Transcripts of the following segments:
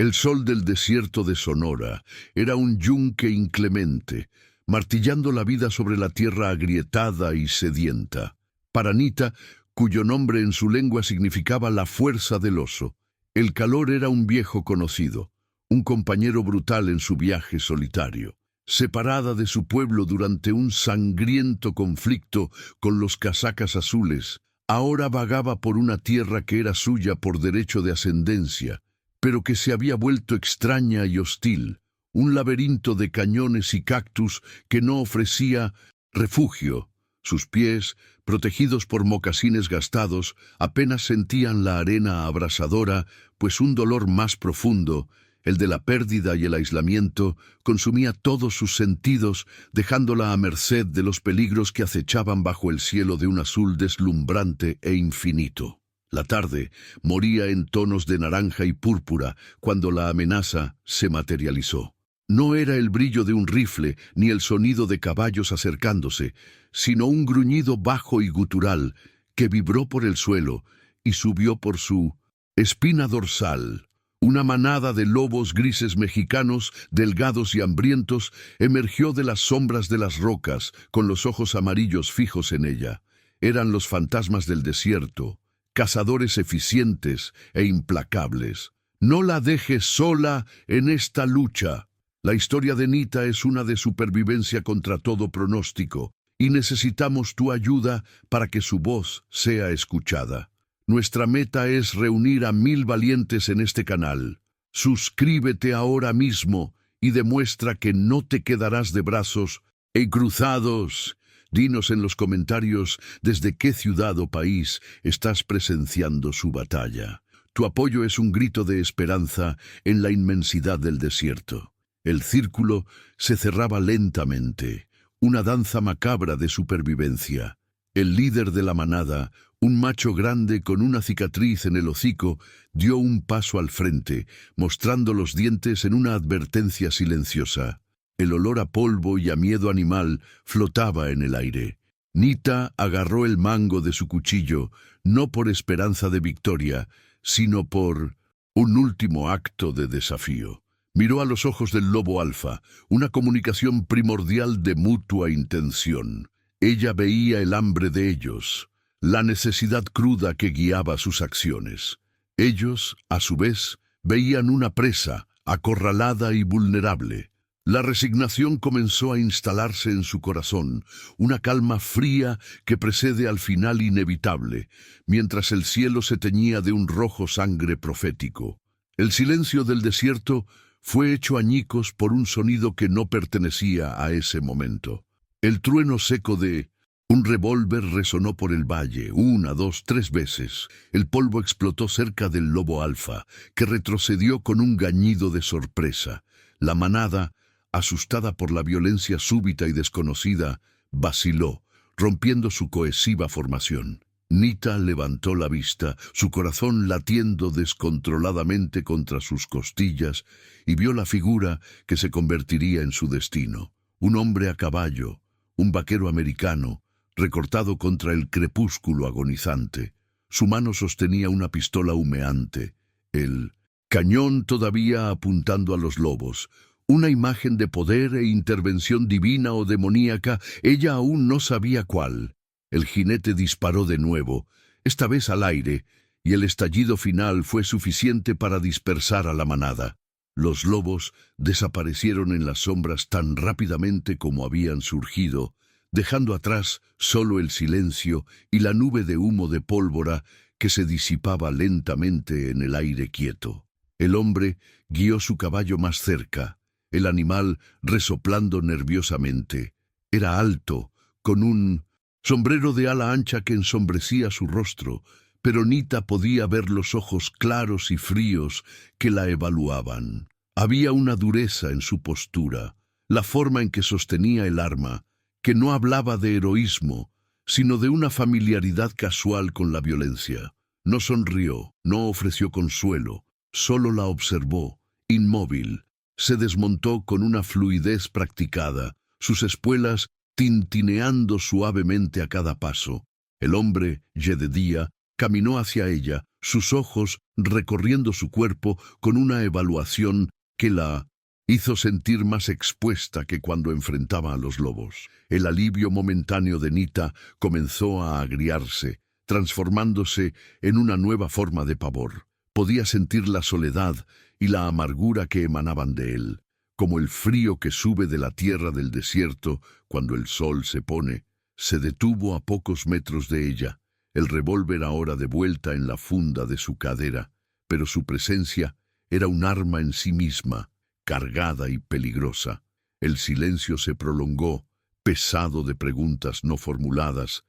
El sol del desierto de Sonora era un yunque inclemente, martillando la vida sobre la tierra agrietada y sedienta. Para Nita, cuyo nombre en su lengua significaba la fuerza del oso, el calor era un viejo conocido, un compañero brutal en su viaje solitario. Separada de su pueblo durante un sangriento conflicto con los casacas azules, ahora vagaba por una tierra que era suya por derecho de ascendencia, pero que se había vuelto extraña y hostil, un laberinto de cañones y cactus que no ofrecía refugio. Sus pies, protegidos por mocasines gastados, apenas sentían la arena abrasadora, pues un dolor más profundo, el de la pérdida y el aislamiento, consumía todos sus sentidos, dejándola a merced de los peligros que acechaban bajo el cielo de un azul deslumbrante e infinito. La tarde moría en tonos de naranja y púrpura cuando la amenaza se materializó. No era el brillo de un rifle ni el sonido de caballos acercándose, sino un gruñido bajo y gutural que vibró por el suelo y subió por su espina dorsal. Una manada de lobos grises mexicanos, delgados y hambrientos, emergió de las sombras de las rocas, con los ojos amarillos fijos en ella. Eran los fantasmas del desierto, cazadores eficientes e implacables. No la dejes sola en esta lucha. La historia de Nita es una de supervivencia contra todo pronóstico, y necesitamos tu ayuda para que su voz sea escuchada. Nuestra meta es reunir a 1000 valientes en este canal. Suscríbete ahora mismo y demuestra que no te quedarás de brazos cruzados. Dinos en los comentarios desde qué ciudad o país estás presenciando su batalla. Tu apoyo es un grito de esperanza en la inmensidad del desierto. El círculo se cerraba lentamente, una danza macabra de supervivencia. El líder de la manada, un macho grande con una cicatriz en el hocico, dio un paso al frente, mostrando los dientes en una advertencia silenciosa. El olor a polvo y a miedo animal flotaba en el aire. Nita agarró el mango de su cuchillo, no por esperanza de victoria, sino por un último acto de desafío. Miró a los ojos del lobo alfa, una comunicación primordial de mutua intención. Ella veía el hambre de ellos, la necesidad cruda que guiaba sus acciones. Ellos, a su vez, veían una presa, acorralada y vulnerable. La resignación comenzó a instalarse en su corazón, una calma fría que precede al final inevitable, mientras el cielo se teñía de un rojo sangre profético. El silencio del desierto fue hecho añicos por un sonido que no pertenecía a ese momento. El trueno seco de un revólver resonó por el valle, 1, 2, 3 veces. El polvo explotó cerca del lobo alfa, que retrocedió con un gañido de sorpresa. La manada, asustada por la violencia súbita y desconocida, vaciló, rompiendo su cohesiva formación. Nita levantó la vista, su corazón latiendo descontroladamente contra sus costillas, y vio la figura que se convertiría en su destino. Un hombre a caballo, un vaquero americano, recortado contra el crepúsculo agonizante. Su mano sostenía una pistola humeante, el cañón todavía apuntando a los lobos. Una imagen de poder e intervención divina o demoníaca, ella aún no sabía cuál. El jinete disparó de nuevo, esta vez al aire, y el estallido final fue suficiente para dispersar a la manada. Los lobos desaparecieron en las sombras tan rápidamente como habían surgido, dejando atrás solo el silencio y la nube de humo de pólvora que se disipaba lentamente en el aire quieto. El hombre guió su caballo más cerca, el animal resoplando nerviosamente. Era alto, con un sombrero de ala ancha que ensombrecía su rostro, pero Nita podía ver los ojos claros y fríos que la evaluaban. Había una dureza en su postura, la forma en que sostenía el arma, que no hablaba de heroísmo, sino de una familiaridad casual con la violencia. No sonrió, no ofreció consuelo, solo la observó, inmóvil. Se desmontó con una fluidez practicada, sus espuelas tintineando suavemente a cada paso. El hombre, Jedediah, caminó hacia ella, sus ojos recorriendo su cuerpo con una evaluación que la hizo sentir más expuesta que cuando enfrentaba a los lobos. El alivio momentáneo de Nita comenzó a agriarse, transformándose en una nueva forma de pavor. Podía sentir la soledad y la amargura que emanaban de él, como el frío que sube de la tierra del desierto cuando el sol se pone. Se detuvo a pocos metros de ella, el revólver ahora de vuelta en la funda de su cadera, pero su presencia era un arma en sí misma, cargada y peligrosa. El silencio se prolongó, pesado de preguntas no formuladas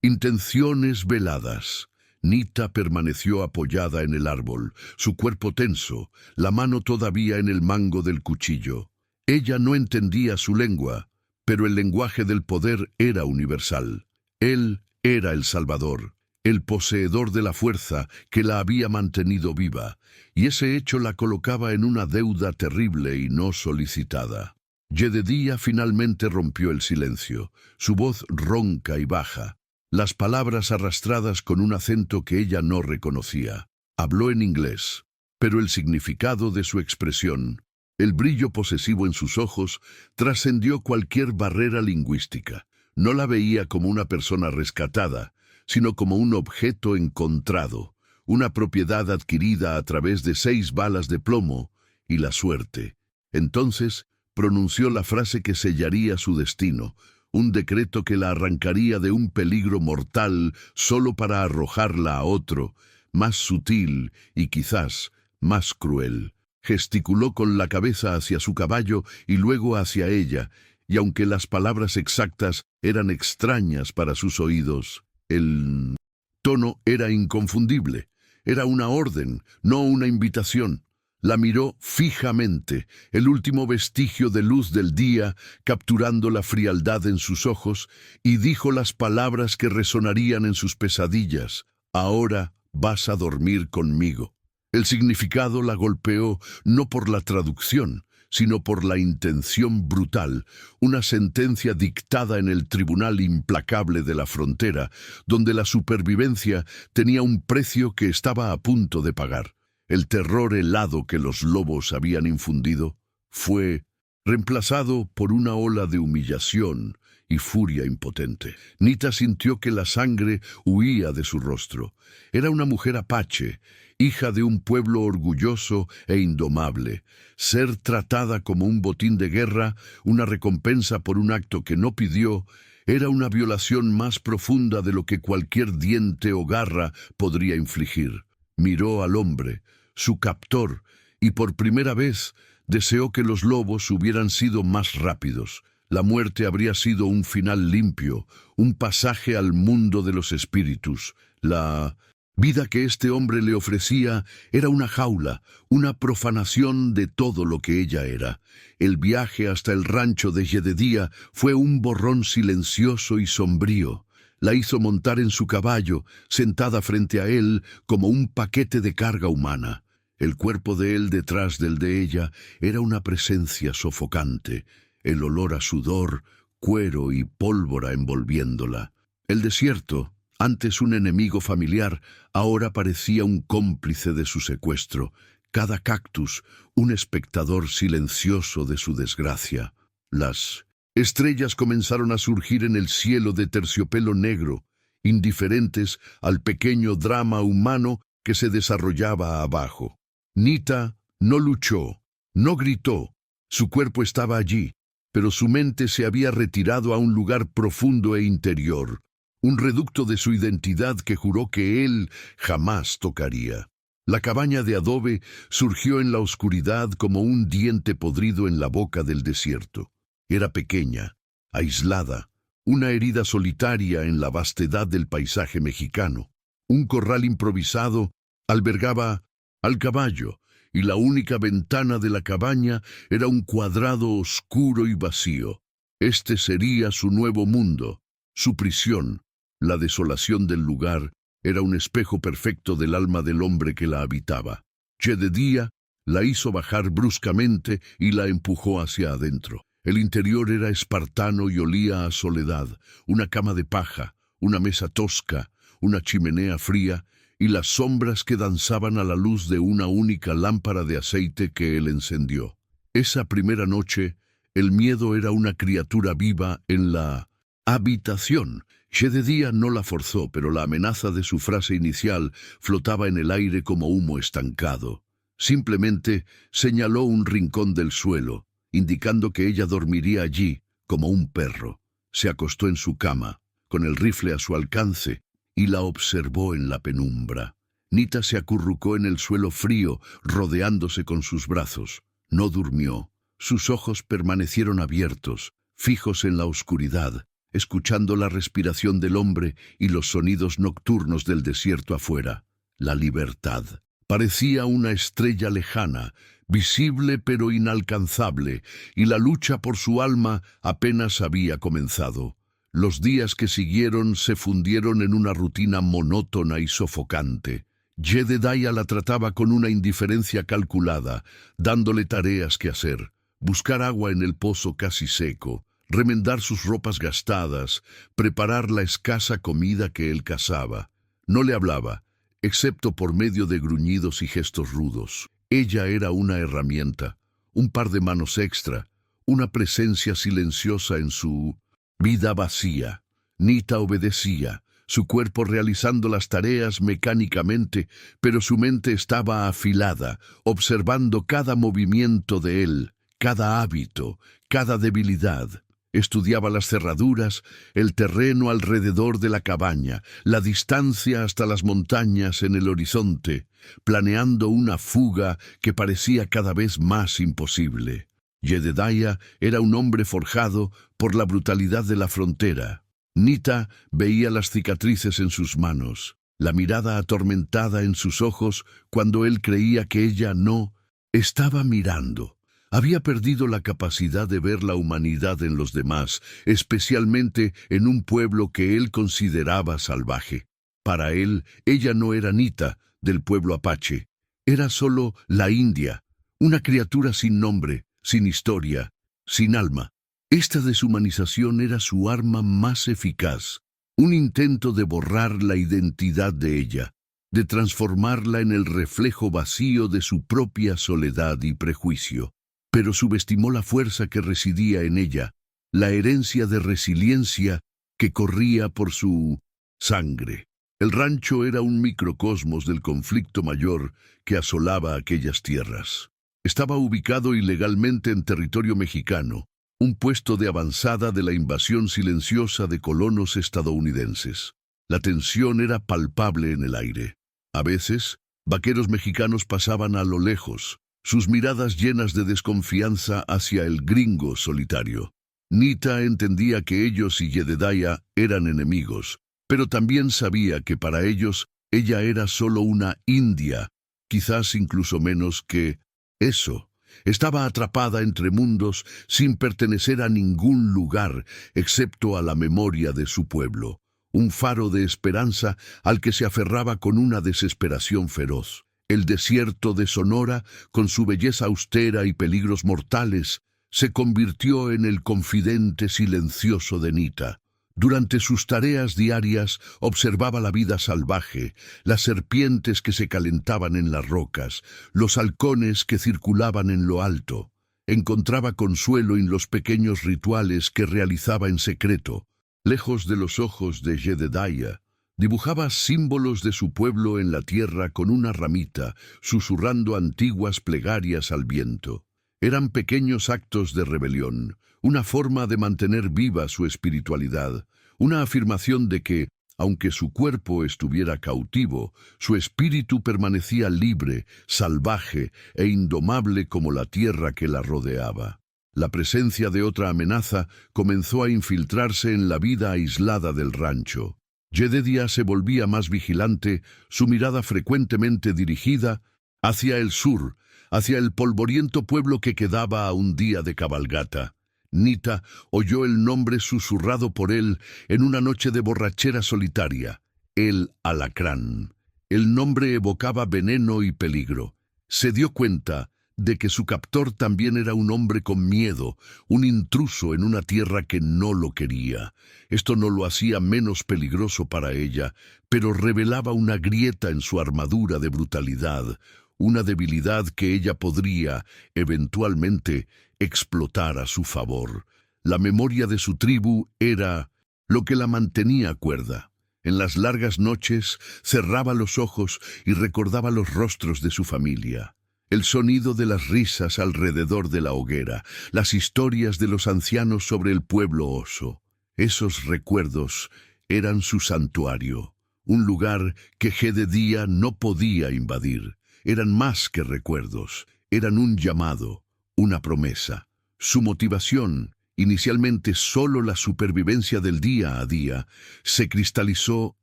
intenciones veladas. Nita permaneció apoyada en el árbol, su cuerpo tenso, la mano todavía en el mango del cuchillo. Ella no entendía su lengua, pero el lenguaje del poder era universal. Él era el Salvador, el poseedor de la fuerza que la había mantenido viva, y ese hecho la colocaba en una deuda terrible y no solicitada. Jedediah finalmente rompió el silencio, su voz ronca y baja, las palabras arrastradas con un acento que ella no reconocía. Habló en inglés, pero el significado de su expresión, el brillo posesivo en sus ojos, trascendió cualquier barrera lingüística. No la veía como una persona rescatada, sino como un objeto encontrado, una propiedad adquirida a través de 6 balas de plomo y la suerte. Entonces pronunció la frase que sellaría su destino, un decreto que la arrancaría de un peligro mortal solo para arrojarla a otro, más sutil y quizás más cruel. Gesticuló con la cabeza hacia su caballo y luego hacia ella, y aunque las palabras exactas eran extrañas para sus oídos, el tono era inconfundible. Era una orden, no una invitación. La miró fijamente, el último vestigio de luz del día, capturando la frialdad en sus ojos, y dijo las palabras que resonarían en sus pesadillas. Ahora vas a dormir conmigo. El significado la golpeó no por la traducción, sino por la intención brutal, una sentencia dictada en el tribunal implacable de la frontera, donde la supervivencia tenía un precio que estaba a punto de pagar. El terror helado que los lobos habían infundido fue reemplazado por una ola de humillación y furia impotente. Nita sintió que la sangre huía de su rostro. Era una mujer apache, hija de un pueblo orgulloso e indomable. Ser tratada como un botín de guerra, una recompensa por un acto que no pidió, era una violación más profunda de lo que cualquier diente o garra podría infligir. Miró al hombre, su captor, y por primera vez deseó que los lobos hubieran sido más rápidos. La muerte habría sido un final limpio, un pasaje al mundo de los espíritus. La vida que este hombre le ofrecía era una jaula, una profanación de todo lo que ella era. El viaje hasta el rancho de Jedediah fue un borrón silencioso y sombrío. La hizo montar en su caballo, sentada frente a él como un paquete de carga humana. El cuerpo de él detrás del de ella era una presencia sofocante, el olor a sudor, cuero y pólvora envolviéndola. El desierto, antes un enemigo familiar, ahora parecía un cómplice de su secuestro. Cada cactus, un espectador silencioso de su desgracia. Las estrellas comenzaron a surgir en el cielo de terciopelo negro, indiferentes al pequeño drama humano que se desarrollaba abajo. Nita no luchó, no gritó. Su cuerpo estaba allí, pero su mente se había retirado a un lugar profundo e interior, un reducto de su identidad que juró que él jamás tocaría. La cabaña de adobe surgió en la oscuridad como un diente podrido en la boca del desierto. Era pequeña, aislada, una herida solitaria en la vastedad del paisaje mexicano. Un corral improvisado albergaba al caballo, y la única ventana de la cabaña era un cuadrado oscuro y vacío. Este sería su nuevo mundo, su prisión. La desolación del lugar era un espejo perfecto del alma del hombre que la habitaba. Jedediah la hizo bajar bruscamente y la empujó hacia adentro. El interior era espartano y olía a soledad, una cama de paja, una mesa tosca, una chimenea fría y las sombras que danzaban a la luz de una única lámpara de aceite que él encendió. Esa primera noche, el miedo era una criatura viva en la habitación. Jedediah no la forzó, pero la amenaza de su frase inicial flotaba en el aire como humo estancado. Simplemente señaló un rincón del suelo, indicando que ella dormiría allí como un perro. Se acostó en su cama, con el rifle a su alcance, y la observó en la penumbra. Nita se acurrucó en el suelo frío, rodeándose con sus brazos. No durmió. Sus ojos permanecieron abiertos, fijos en la oscuridad, escuchando la respiración del hombre y los sonidos nocturnos del desierto afuera. La libertad. Parecía una estrella lejana, visible pero inalcanzable, y la lucha por su alma apenas había comenzado. Los días que siguieron se fundieron en una rutina monótona y sofocante. Jedediah la trataba con una indiferencia calculada, dándole tareas que hacer: buscar agua en el pozo casi seco, remendar sus ropas gastadas, preparar la escasa comida que él cazaba. No le hablaba, excepto por medio de gruñidos y gestos rudos. Ella era una herramienta, un par de manos extra, una presencia silenciosa en su vida vacía. Nita obedecía, su cuerpo realizando las tareas mecánicamente, pero su mente estaba afilada, observando cada movimiento de él, cada hábito, cada debilidad. Estudiaba las cerraduras, el terreno alrededor de la cabaña, la distancia hasta las montañas en el horizonte, planeando una fuga que parecía cada vez más imposible. Jedediah era un hombre forjado por la brutalidad de la frontera. Nita veía las cicatrices en sus manos, la mirada atormentada en sus ojos cuando él creía que ella no estaba mirando. Había perdido la capacidad de ver la humanidad en los demás, especialmente en un pueblo que él consideraba salvaje. Para él, ella no era Nita, del pueblo apache. Era solo la India, una criatura sin nombre, sin historia, sin alma. Esta deshumanización era su arma más eficaz, un intento de borrar la identidad de ella, de transformarla en el reflejo vacío de su propia soledad y prejuicio. Pero subestimó la fuerza que residía en ella, la herencia de resiliencia que corría por su sangre. El rancho era un microcosmos del conflicto mayor que asolaba aquellas tierras. Estaba ubicado ilegalmente en territorio mexicano, un puesto de avanzada de la invasión silenciosa de colonos estadounidenses. La tensión era palpable en el aire. A veces, vaqueros mexicanos pasaban a lo lejos, sus miradas llenas de desconfianza hacia el gringo solitario. Nita entendía que ellos y Jedediah eran enemigos, pero también sabía que para ellos ella era solo una india, quizás incluso menos que eso. Estaba atrapada entre mundos sin pertenecer a ningún lugar excepto a la memoria de su pueblo, un faro de esperanza al que se aferraba con una desesperación feroz. El desierto de Sonora, con su belleza austera y peligros mortales, se convirtió en el confidente silencioso de Nita. Durante sus tareas diarias observaba la vida salvaje, las serpientes que se calentaban en las rocas, los halcones que circulaban en lo alto. Encontraba consuelo en los pequeños rituales que realizaba en secreto. Lejos de los ojos de Jedediah, dibujaba símbolos de su pueblo en la tierra con una ramita, susurrando antiguas plegarias al viento. Eran pequeños actos de rebelión, una forma de mantener viva su espiritualidad, una afirmación de que, aunque su cuerpo estuviera cautivo, su espíritu permanecía libre, salvaje e indomable como la tierra que la rodeaba. La presencia de otra amenaza comenzó a infiltrarse en la vida aislada del rancho. Jedediah se volvía más vigilante, su mirada frecuentemente dirigida hacia el sur, hacia el polvoriento pueblo que quedaba a un día de cabalgata. Nita oyó el nombre susurrado por él en una noche de borrachera solitaria: el Alacrán. El nombre evocaba veneno y peligro. Se dio cuenta de que su captor también era un hombre con miedo, un intruso en una tierra que no lo quería. Esto no lo hacía menos peligroso para ella, pero revelaba una grieta en su armadura de brutalidad, una debilidad que ella podría, eventualmente, explotar a su favor. La memoria de su tribu era lo que la mantenía cuerda. En las largas noches cerraba los ojos y recordaba los rostros de su familia. El sonido de las risas alrededor de la hoguera, las historias de los ancianos sobre el pueblo oso. Esos recuerdos eran su santuario, un lugar que Jededía no podía invadir. Eran más que recuerdos, eran un llamado, una promesa. Su motivación, inicialmente solo la supervivencia del día a día, se cristalizó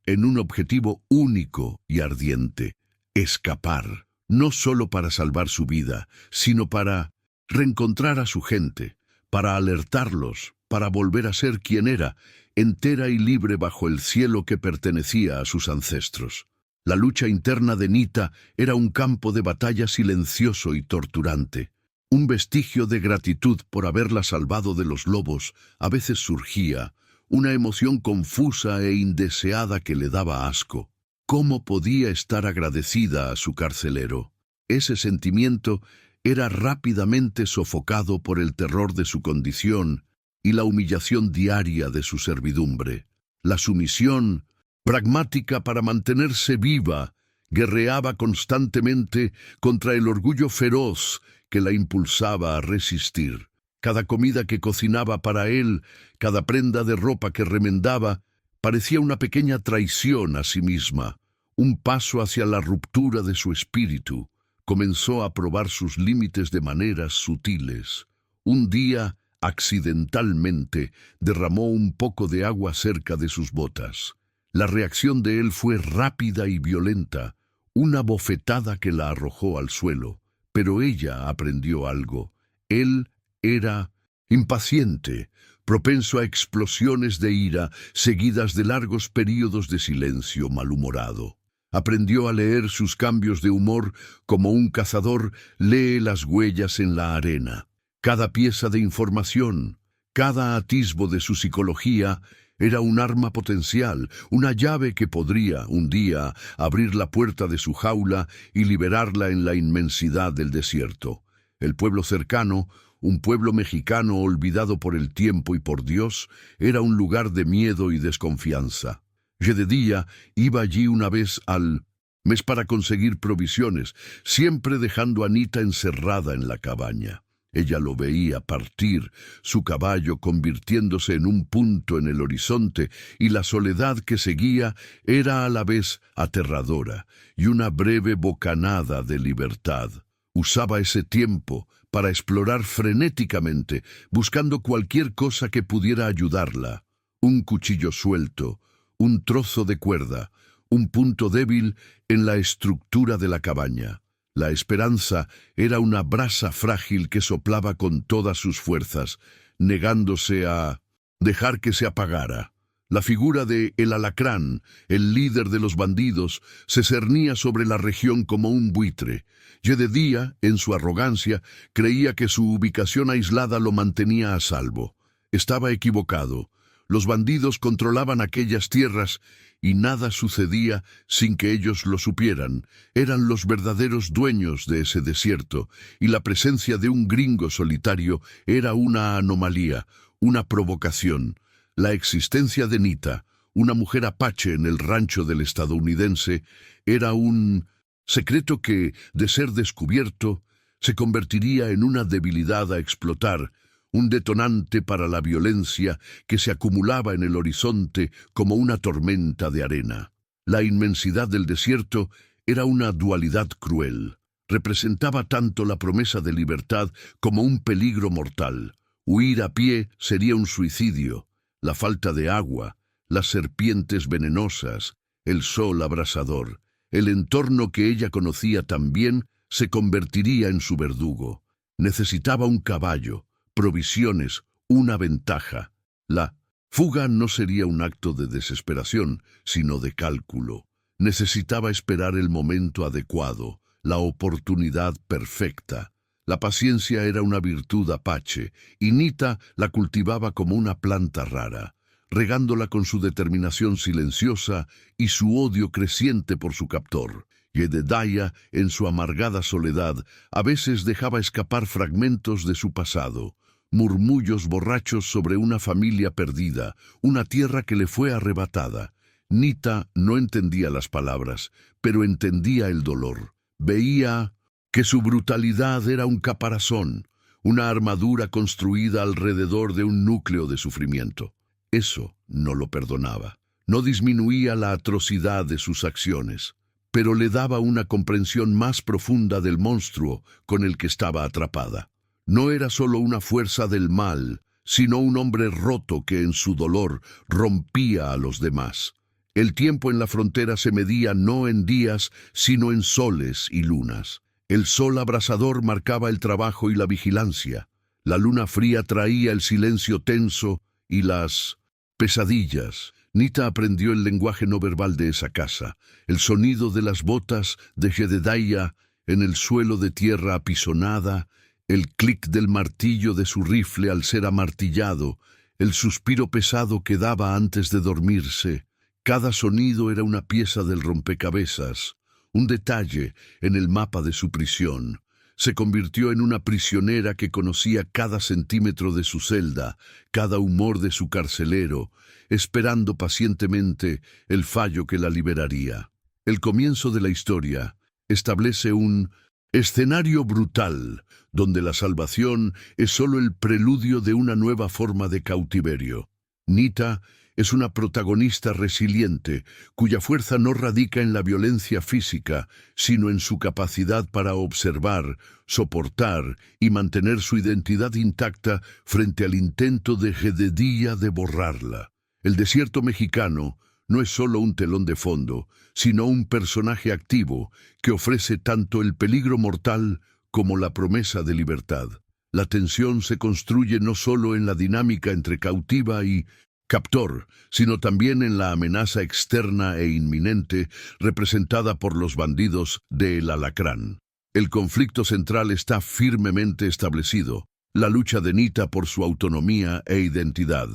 en un objetivo único y ardiente: escapar. No solo para salvar su vida, sino para reencontrar a su gente, para alertarlos, para volver a ser quien era, entera y libre bajo el cielo que pertenecía a sus ancestros. La lucha interna de Nita era un campo de batalla silencioso y torturante. Un vestigio de gratitud por haberla salvado de los lobos a veces surgía, una emoción confusa e indeseada que le daba asco. ¿Cómo podía estar agradecida a su carcelero? Ese sentimiento era rápidamente sofocado por el terror de su condición y la humillación diaria de su servidumbre. La sumisión, pragmática para mantenerse viva, guerreaba constantemente contra el orgullo feroz que la impulsaba a resistir. Cada comida que cocinaba para él, cada prenda de ropa que remendaba, parecía una pequeña traición a sí misma, un paso hacia la ruptura de su espíritu. Comenzó a probar sus límites de maneras sutiles. Un día, accidentalmente, derramó un poco de agua cerca de sus botas. La reacción de él fue rápida y violenta, una bofetada que la arrojó al suelo. Pero ella aprendió algo. Él era impaciente, propenso a explosiones de ira seguidas de largos períodos de silencio malhumorado. Aprendió a leer sus cambios de humor como un cazador lee las huellas en la arena. Cada pieza de información, cada atisbo de su psicología era un arma potencial, una llave que podría, un día, abrir la puerta de su jaula y liberarla en la inmensidad del desierto. El pueblo cercano, un pueblo mexicano olvidado por el tiempo y por Dios, era un lugar de miedo y desconfianza. Jededía iba allí una vez al mes para conseguir provisiones, siempre dejando a Nita encerrada en la cabaña. Ella lo veía partir, su caballo convirtiéndose en un punto en el horizonte, y la soledad que seguía era a la vez aterradora y una breve bocanada de libertad. Usaba ese tiempo para explorar frenéticamente, buscando cualquier cosa que pudiera ayudarla. Un cuchillo suelto, un trozo de cuerda, un punto débil en la estructura de la cabaña. La esperanza era una brasa frágil que soplaba con todas sus fuerzas, negándose a dejar que se apagara. La figura de El Alacrán, el líder de los bandidos, se cernía sobre la región como un buitre. Jededía, en su arrogancia, creía que su ubicación aislada lo mantenía a salvo. Estaba equivocado. Los bandidos controlaban aquellas tierras y nada sucedía sin que ellos lo supieran. Eran los verdaderos dueños de ese desierto, y la presencia de un gringo solitario era una anomalía, una provocación. La existencia de Nita, una mujer apache en el rancho del estadounidense, era un secreto que, de ser descubierto, se convertiría en una debilidad a explotar, un detonante para la violencia que se acumulaba en el horizonte como una tormenta de arena. La inmensidad del desierto era una dualidad cruel. Representaba tanto la promesa de libertad como un peligro mortal. Huir a pie sería un suicidio. La falta de agua, las serpientes venenosas, el sol abrasador, el entorno que ella conocía tan bien se convertiría en su verdugo. Necesitaba un caballo, provisiones, una ventaja. La fuga no sería un acto de desesperación, sino de cálculo. Necesitaba esperar el momento adecuado, la oportunidad perfecta. La paciencia era una virtud apache, y Nita la cultivaba como una planta rara, regándola con su determinación silenciosa y su odio creciente por su captor. Jedediah, en su amargada soledad, a veces dejaba escapar fragmentos de su pasado, murmullos borrachos sobre una familia perdida, una tierra que le fue arrebatada. Nita no entendía las palabras, pero entendía el dolor. Veía que su brutalidad era un caparazón, una armadura construida alrededor de un núcleo de sufrimiento. Eso no lo perdonaba. No disminuía la atrocidad de sus acciones, pero le daba una comprensión más profunda del monstruo con el que estaba atrapada. No era solo una fuerza del mal, sino un hombre roto que en su dolor rompía a los demás. El tiempo en la frontera se medía no en días, sino en soles y lunas. El sol abrasador marcaba el trabajo y la vigilancia. La luna fría traía el silencio tenso y las pesadillas. Nita aprendió el lenguaje no verbal de esa casa, el sonido de las botas de Jedediah en el suelo de tierra apisonada, el clic del martillo de su rifle al ser amartillado, el suspiro pesado que daba antes de dormirse. Cada sonido era una pieza del rompecabezas, un detalle en el mapa de su prisión. Se convirtió en una prisionera que conocía cada centímetro de su celda, cada humor de su carcelero, esperando pacientemente el fallo que la liberaría. El comienzo de la historia establece un escenario brutal, donde la salvación es solo el preludio de una nueva forma de cautiverio. Nita es una protagonista resiliente, cuya fuerza no radica en la violencia física, sino en su capacidad para observar, soportar y mantener su identidad intacta frente al intento de Jedediah de borrarla. El desierto mexicano no es solo un telón de fondo, sino un personaje activo que ofrece tanto el peligro mortal como la promesa de libertad. La tensión se construye no solo en la dinámica entre cautiva y captor, sino también en la amenaza externa e inminente representada por los bandidos de El Alacrán. El conflicto central está firmemente establecido, la lucha de Nita por su autonomía e identidad.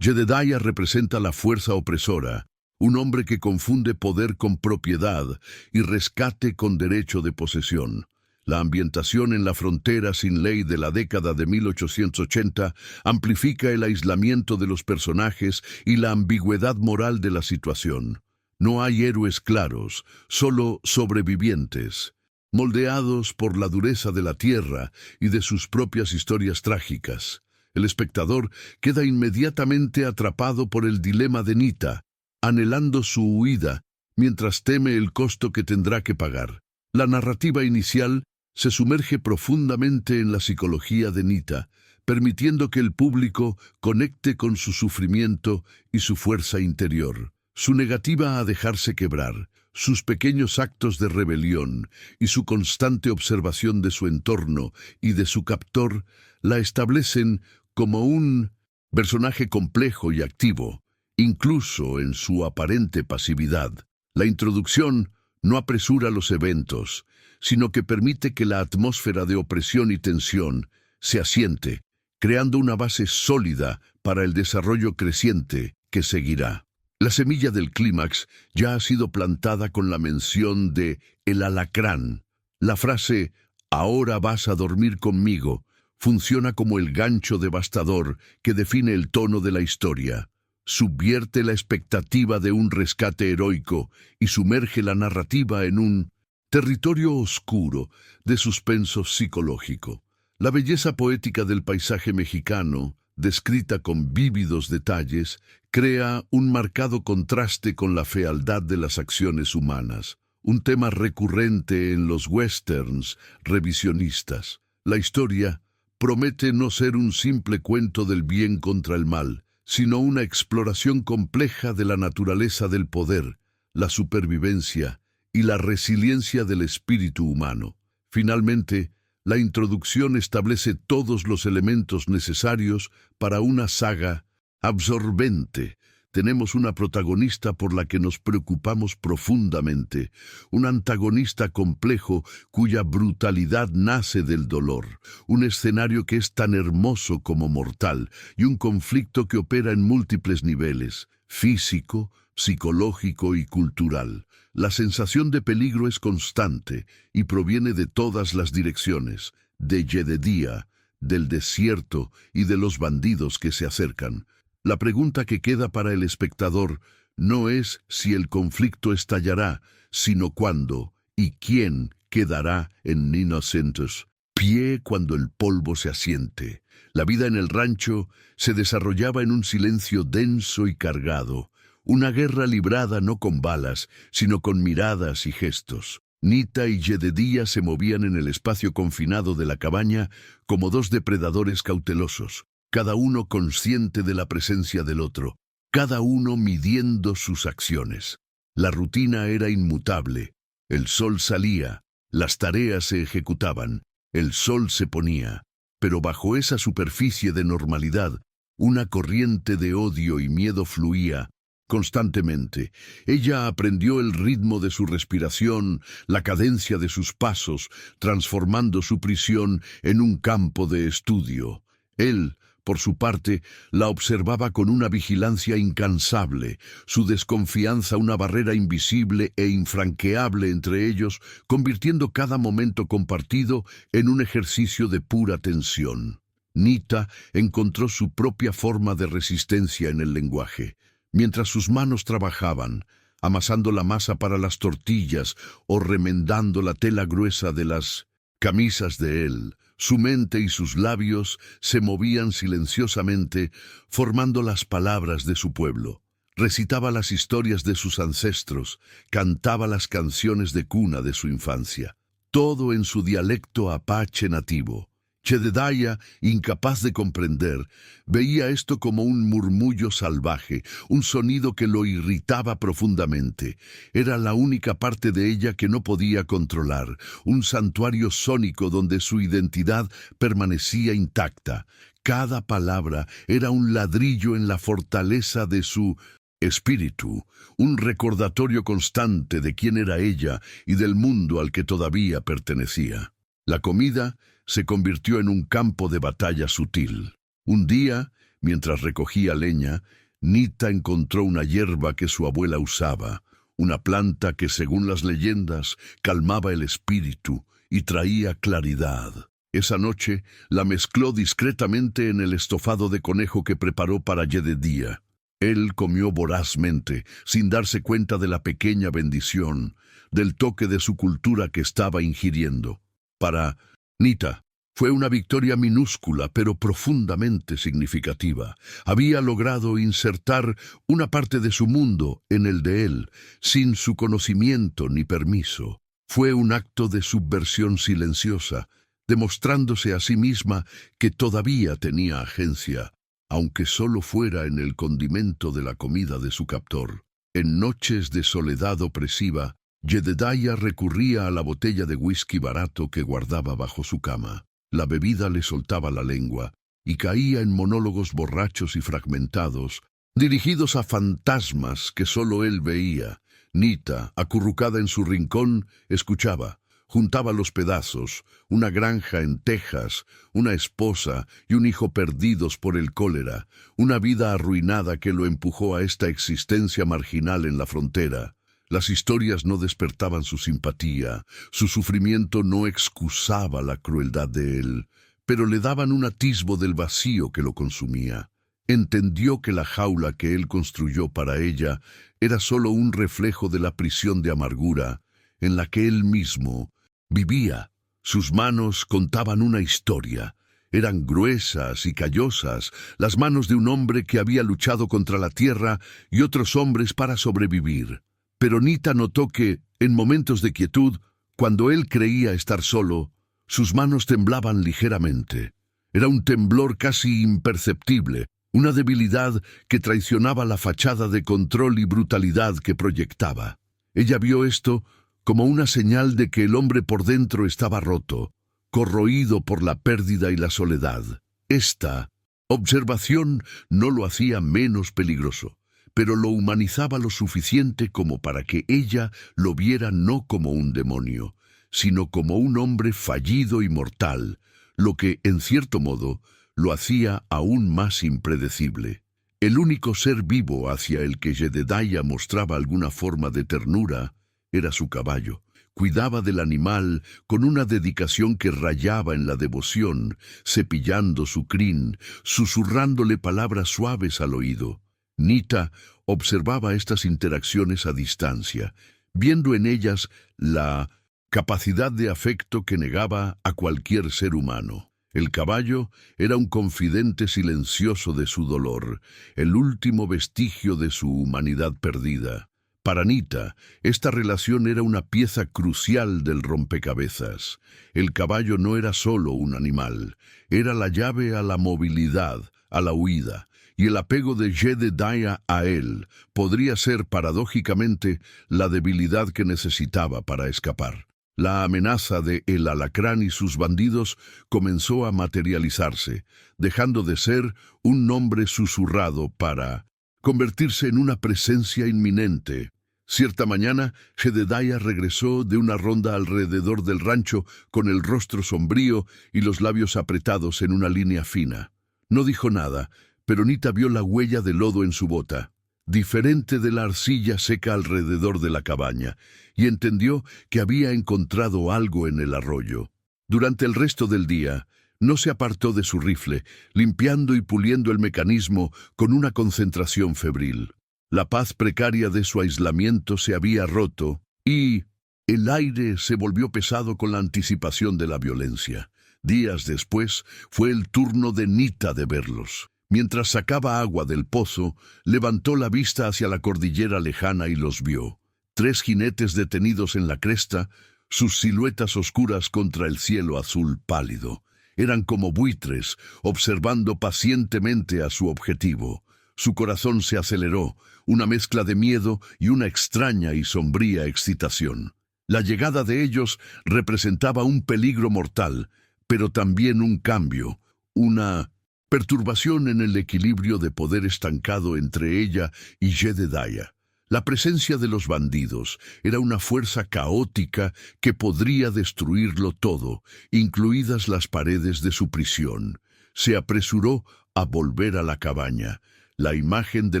Jedediah representa la fuerza opresora, un hombre que confunde poder con propiedad y rescate con derecho de posesión. La ambientación en la frontera sin ley de la década de 1880 amplifica el aislamiento de los personajes y la ambigüedad moral de la situación. No hay héroes claros, solo sobrevivientes, moldeados por la dureza de la tierra y de sus propias historias trágicas. El espectador queda inmediatamente atrapado por el dilema de Nita, anhelando su huida, mientras teme el costo que tendrá que pagar. La narrativa inicial se sumerge profundamente en la psicología de Nita, permitiendo que el público conecte con su sufrimiento y su fuerza interior. Su negativa a dejarse quebrar, sus pequeños actos de rebelión y su constante observación de su entorno y de su captor la establecen como un personaje complejo y activo, incluso en su aparente pasividad. La introducción no apresura los eventos, sino que permite que la atmósfera de opresión y tensión se asiente, creando una base sólida para el desarrollo creciente que seguirá. La semilla del clímax ya ha sido plantada con la mención de El Alacrán. La frase «Ahora vas a dormir conmigo» funciona como el gancho devastador que define el tono de la historia. Subvierte la expectativa de un rescate heroico y sumerge la narrativa en un territorio oscuro de suspenso psicológico. La belleza poética del paisaje mexicano, descrita con vívidos detalles, crea un marcado contraste con la fealdad de las acciones humanas, un tema recurrente en los westerns revisionistas. La historia promete no ser un simple cuento del bien contra el mal, sino una exploración compleja de la naturaleza del poder, la supervivencia y la resiliencia del espíritu humano. Finalmente, la introducción establece todos los elementos necesarios para una saga absorbente, tenemos una protagonista por la que nos preocupamos profundamente, un antagonista complejo cuya brutalidad nace del dolor, un escenario que es tan hermoso como mortal y un conflicto que opera en múltiples niveles, físico, psicológico y cultural. La sensación de peligro es constante y proviene de todas las direcciones, de Jedediah, del desierto y de los bandidos que se acercan. La pregunta que queda para el espectador no es si el conflicto estallará, sino cuándo y quién quedará en inocentes pie cuando el polvo se asiente. La vida en el rancho se desarrollaba en un silencio denso y cargado, una guerra librada no con balas, sino con miradas y gestos. Nita y Jedediah se movían en el espacio confinado de la cabaña como dos depredadores cautelosos, cada uno consciente de la presencia del otro, cada uno midiendo sus acciones. La rutina era inmutable. El sol salía, las tareas se ejecutaban, el sol se ponía, pero bajo esa superficie de normalidad, una corriente de odio y miedo fluía constantemente. Ella aprendió el ritmo de su respiración, la cadencia de sus pasos, transformando su prisión en un campo de estudio. Él, por su parte, la observaba con una vigilancia incansable, su desconfianza una barrera invisible e infranqueable entre ellos, convirtiendo cada momento compartido en un ejercicio de pura tensión. Nita encontró su propia forma de resistencia en el lenguaje. Mientras sus manos trabajaban, amasando la masa para las tortillas o remendando la tela gruesa de las camisas de él, su mente y sus labios se movían silenciosamente, formando las palabras de su pueblo. Recitaba las historias de sus ancestros, cantaba las canciones de cuna de su infancia, todo en su dialecto apache nativo. Jedediah, incapaz de comprender, veía esto como un murmullo salvaje, un sonido que lo irritaba profundamente. Era la única parte de ella que no podía controlar, un santuario sónico donde su identidad permanecía intacta. Cada palabra era un ladrillo en la fortaleza de su espíritu, un recordatorio constante de quién era ella y del mundo al que todavía pertenecía. La comida se convirtió en un campo de batalla sutil. Un día, mientras recogía leña, Nita encontró una hierba que su abuela usaba, una planta que, según las leyendas, calmaba el espíritu y traía claridad. Esa noche la mezcló discretamente en el estofado de conejo que preparó para Jedediah. Él comió vorazmente, sin darse cuenta de la pequeña bendición, del toque de su cultura que estaba ingiriendo. Para Nita fue una victoria minúscula pero profundamente significativa. Había logrado insertar una parte de su mundo en el de él, sin su conocimiento ni permiso. Fue un acto de subversión silenciosa, demostrándose a sí misma que todavía tenía agencia, aunque solo fuera en el condimento de la comida de su captor. En noches de soledad opresiva, Jedediah recurría a la botella de whisky barato que guardaba bajo su cama. La bebida le soltaba la lengua y caía en monólogos borrachos y fragmentados, dirigidos a fantasmas que solo él veía. Nita, acurrucada en su rincón, escuchaba. Juntaba los pedazos, una granja en Texas, una esposa y un hijo perdidos por el cólera, una vida arruinada que lo empujó a esta existencia marginal en la frontera. Las historias no despertaban su simpatía, su sufrimiento no excusaba la crueldad de él, pero le daban un atisbo del vacío que lo consumía. Entendió que la jaula que él construyó para ella era solo un reflejo de la prisión de amargura en la que él mismo vivía. Sus manos contaban una historia. Eran gruesas y callosas, las manos de un hombre que había luchado contra la tierra y otros hombres para sobrevivir. Pero Nita notó que, en momentos de quietud, cuando él creía estar solo, sus manos temblaban ligeramente. Era un temblor casi imperceptible, una debilidad que traicionaba la fachada de control y brutalidad que proyectaba. Ella vio esto como una señal de que el hombre por dentro estaba roto, corroído por la pérdida y la soledad. Esta observación no lo hacía menos peligroso, pero lo humanizaba lo suficiente como para que ella lo viera no como un demonio, sino como un hombre fallido y mortal, lo que, en cierto modo, lo hacía aún más impredecible. El único ser vivo hacia el que Jedediah mostraba alguna forma de ternura era su caballo. Cuidaba del animal con una dedicación que rayaba en la devoción, cepillando su crin, susurrándole palabras suaves al oído. Nita observaba estas interacciones a distancia, viendo en ellas la capacidad de afecto que negaba a cualquier ser humano. El caballo era un confidente silencioso de su dolor, el último vestigio de su humanidad perdida. Para Nita, esta relación era una pieza crucial del rompecabezas. El caballo no era solo un animal, era la llave a la movilidad, a la huida, y el apego de Jedediah a él podría ser, paradójicamente, la debilidad que necesitaba para escapar. La amenaza de El Alacrán y sus bandidos comenzó a materializarse, dejando de ser un nombre susurrado para convertirse en una presencia inminente. Cierta mañana, Jedediah regresó de una ronda alrededor del rancho con el rostro sombrío y los labios apretados en una línea fina. No dijo nada, pero Nita vio la huella de lodo en su bota, diferente de la arcilla seca alrededor de la cabaña, y entendió que había encontrado algo en el arroyo. Durante el resto del día, no se apartó de su rifle, limpiando y puliendo el mecanismo con una concentración febril. La paz precaria de su aislamiento se había roto y el aire se volvió pesado con la anticipación de la violencia. Días después, fue el turno de Nita de verlos. Mientras sacaba agua del pozo, levantó la vista hacia la cordillera lejana y los vio. 3 jinetes detenidos en la cresta, sus siluetas oscuras contra el cielo azul pálido. Eran como buitres, observando pacientemente a su objetivo. Su corazón se aceleró, una mezcla de miedo y una extraña y sombría excitación. La llegada de ellos representaba un peligro mortal, pero también un cambio, una perturbación en el equilibrio de poder estancado entre ella y Jedediah. La presencia de los bandidos era una fuerza caótica que podría destruirlo todo, incluidas las paredes de su prisión. Se apresuró a volver a la cabaña, la imagen de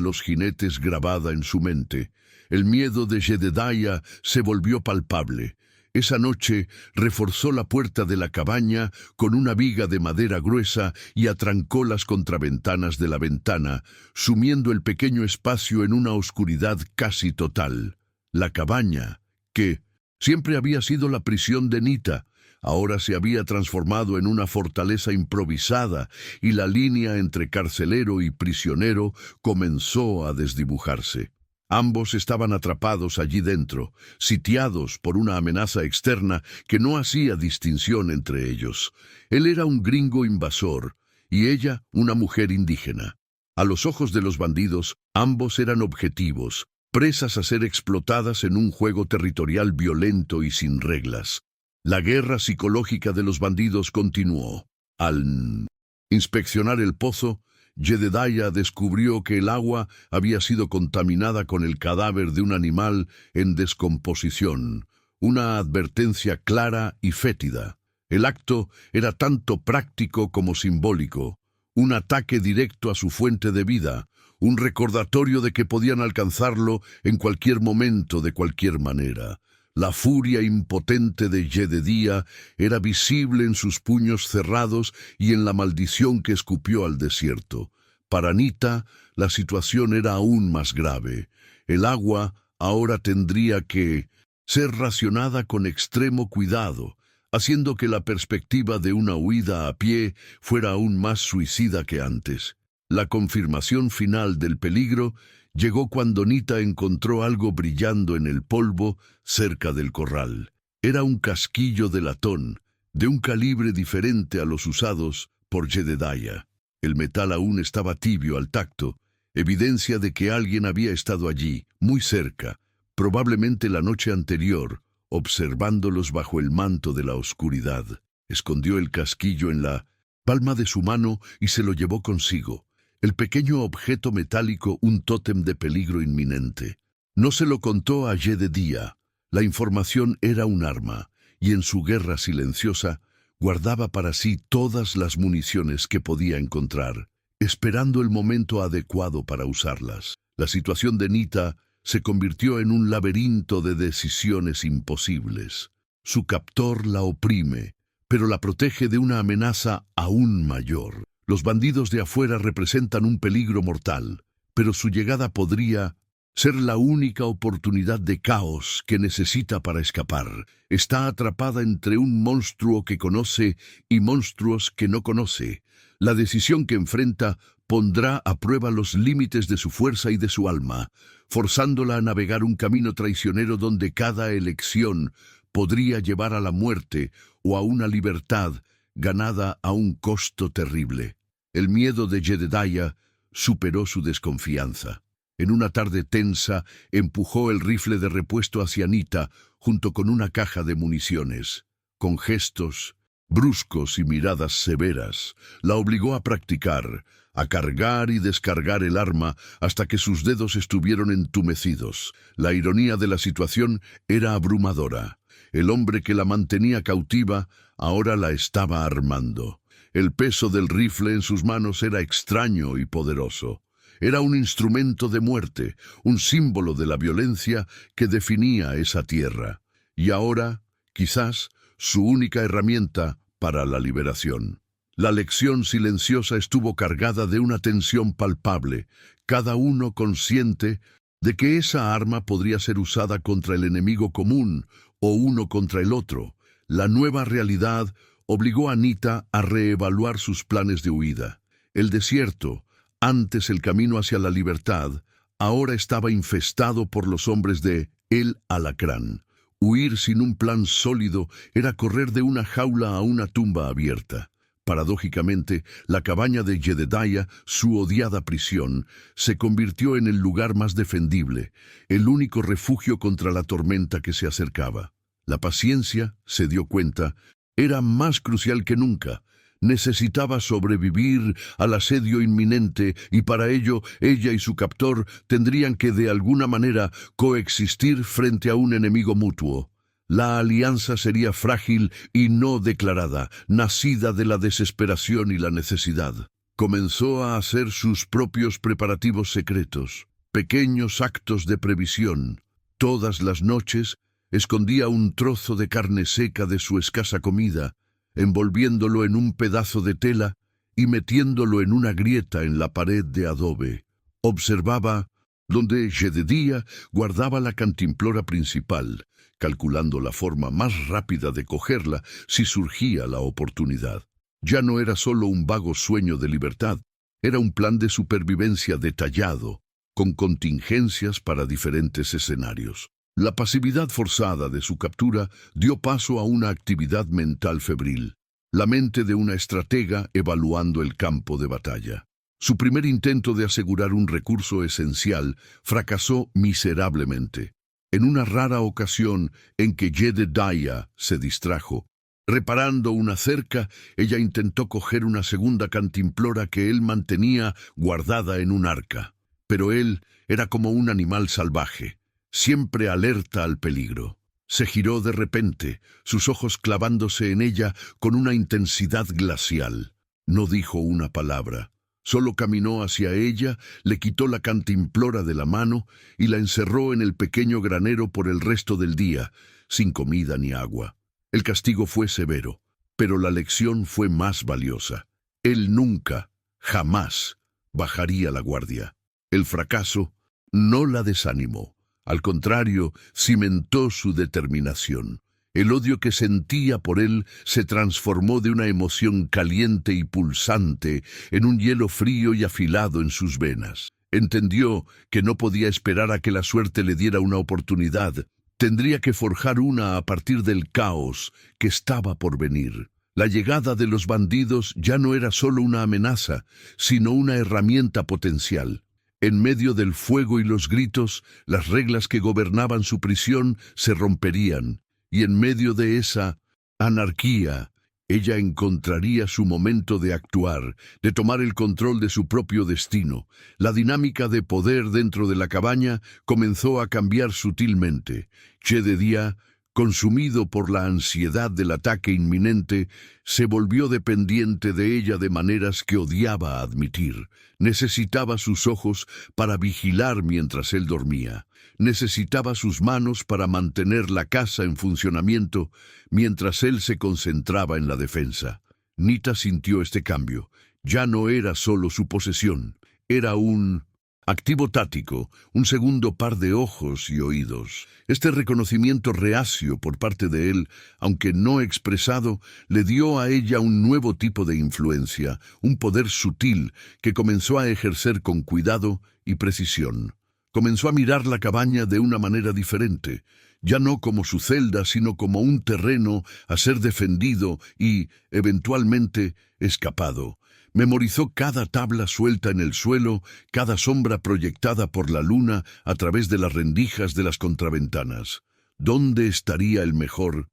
los jinetes grabada en su mente. El miedo de Jedediah se volvió palpable. Esa noche reforzó la puerta de la cabaña con una viga de madera gruesa y atrancó las contraventanas de la ventana, sumiendo el pequeño espacio en una oscuridad casi total. La cabaña, que siempre había sido la prisión de Nita, ahora se había transformado en una fortaleza improvisada y la línea entre carcelero y prisionero comenzó a desdibujarse. Ambos estaban atrapados allí dentro, sitiados por una amenaza externa que no hacía distinción entre ellos. Él era un gringo invasor y ella una mujer indígena. A los ojos de los bandidos, ambos eran objetivos, presas a ser explotadas en un juego territorial violento y sin reglas. La guerra psicológica de los bandidos continuó. Al inspeccionar el pozo, Jedediah descubrió que el agua había sido contaminada con el cadáver de un animal en descomposición, una advertencia clara y fétida. El acto era tanto práctico como simbólico, un ataque directo a su fuente de vida, un recordatorio de que podían alcanzarlo en cualquier momento, de cualquier manera. La furia impotente de Jedediah era visible en sus puños cerrados y en la maldición que escupió al desierto. Para Nita, la situación era aún más grave. El agua ahora tendría que ser racionada con extremo cuidado, haciendo que la perspectiva de una huida a pie fuera aún más suicida que antes. La confirmación final del peligro llegó cuando Nita encontró algo brillando en el polvo cerca del corral. Era un casquillo de latón, de un calibre diferente a los usados por Jedediah. El metal aún estaba tibio al tacto, evidencia de que alguien había estado allí, muy cerca, probablemente la noche anterior, observándolos bajo el manto de la oscuridad. Escondió el casquillo en la palma de su mano y se lo llevó consigo. El pequeño objeto metálico, un tótem de peligro inminente. No se lo contó a Jedediah. La información era un arma, y en su guerra silenciosa guardaba para sí todas las municiones que podía encontrar, esperando el momento adecuado para usarlas. La situación de Nita se convirtió en un laberinto de decisiones imposibles. Su captor la oprime, pero la protege de una amenaza aún mayor. Los bandidos de afuera representan un peligro mortal, pero su llegada podría ser la única oportunidad de caos que necesita para escapar. Está atrapada entre un monstruo que conoce y monstruos que no conoce. La decisión que enfrenta pondrá a prueba los límites de su fuerza y de su alma, forzándola a navegar un camino traicionero donde cada elección podría llevar a la muerte o a una libertad ganada a un costo terrible. El miedo de Jedediah superó su desconfianza. En una tarde tensa, empujó el rifle de repuesto hacia Nita junto con una caja de municiones. Con gestos bruscos y miradas severas, la obligó a practicar, a cargar y descargar el arma hasta que sus dedos estuvieron entumecidos. La ironía de la situación era abrumadora. El hombre que la mantenía cautiva ahora la estaba armando. El peso del rifle en sus manos era extraño y poderoso. Era un instrumento de muerte, un símbolo de la violencia que definía esa tierra. Y ahora, quizás, su única herramienta para la liberación. La lección silenciosa estuvo cargada de una tensión palpable, cada uno consciente de que esa arma podría ser usada contra el enemigo común o uno contra el otro. La nueva realidad obligó a Nita a reevaluar sus planes de huida. El desierto, antes el camino hacia la libertad, ahora estaba infestado por los hombres de El Alacrán. Huir sin un plan sólido era correr de una jaula a una tumba abierta. Paradójicamente, la cabaña de Jedediah, su odiada prisión, se convirtió en el lugar más defendible, el único refugio contra la tormenta que se acercaba. La paciencia, se dio cuenta, era más crucial que nunca. Necesitaba sobrevivir al asedio inminente y para ello ella y su captor tendrían que de alguna manera coexistir frente a un enemigo mutuo. La alianza sería frágil y no declarada, nacida de la desesperación y la necesidad. Comenzó a hacer sus propios preparativos secretos, pequeños actos de previsión. Todas las noches escondía un trozo de carne seca de su escasa comida, envolviéndolo en un pedazo de tela y metiéndolo en una grieta en la pared de adobe. Observaba donde Jedediah guardaba la cantimplora principal, calculando la forma más rápida de cogerla si surgía la oportunidad. Ya no era solo un vago sueño de libertad, era un plan de supervivencia detallado, con contingencias para diferentes escenarios. La pasividad forzada de su captura dio paso a una actividad mental febril, la mente de una estratega evaluando el campo de batalla. Su primer intento de asegurar un recurso esencial fracasó miserablemente. En una rara ocasión en que Jedediah se distrajo, reparando una cerca, ella intentó coger una segunda cantimplora que él mantenía guardada en un arca. Pero él era como un animal salvaje, siempre alerta al peligro. Se giró de repente, sus ojos clavándose en ella con una intensidad glacial. No dijo una palabra. Solo caminó hacia ella, le quitó la cantimplora de la mano y la encerró en el pequeño granero por el resto del día, sin comida ni agua. El castigo fue severo, pero la lección fue más valiosa. Él nunca, jamás, bajaría la guardia. El fracaso no la desanimó. Al contrario, cimentó su determinación. El odio que sentía por él se transformó de una emoción caliente y pulsante en un hielo frío y afilado en sus venas. Entendió que no podía esperar a que la suerte le diera una oportunidad. Tendría que forjar una a partir del caos que estaba por venir. La llegada de los bandidos ya no era solo una amenaza, sino una herramienta potencial. En medio del fuego y los gritos, las reglas que gobernaban su prisión se romperían. Y en medio de esa anarquía, ella encontraría su momento de actuar, de tomar el control de su propio destino. La dinámica de poder dentro de la cabaña comenzó a cambiar sutilmente. Jedediah, consumido por la ansiedad del ataque inminente, se volvió dependiente de ella de maneras que odiaba admitir. Necesitaba sus ojos para vigilar mientras él dormía. Necesitaba sus manos para mantener la casa en funcionamiento mientras él se concentraba en la defensa. Nita sintió este cambio. Ya no era solo su posesión, era un activo táctico, un segundo par de ojos y oídos. Este reconocimiento reacio por parte de él, aunque no expresado, le dio a ella un nuevo tipo de influencia, un poder sutil que comenzó a ejercer con cuidado y precisión. Comenzó a mirar la cabaña de una manera diferente, ya no como su celda, sino como un terreno a ser defendido y, eventualmente, escapado. Memorizó cada tabla suelta en el suelo, cada sombra proyectada por la luna a través de las rendijas de las contraventanas. ¿Dónde estaría el mejor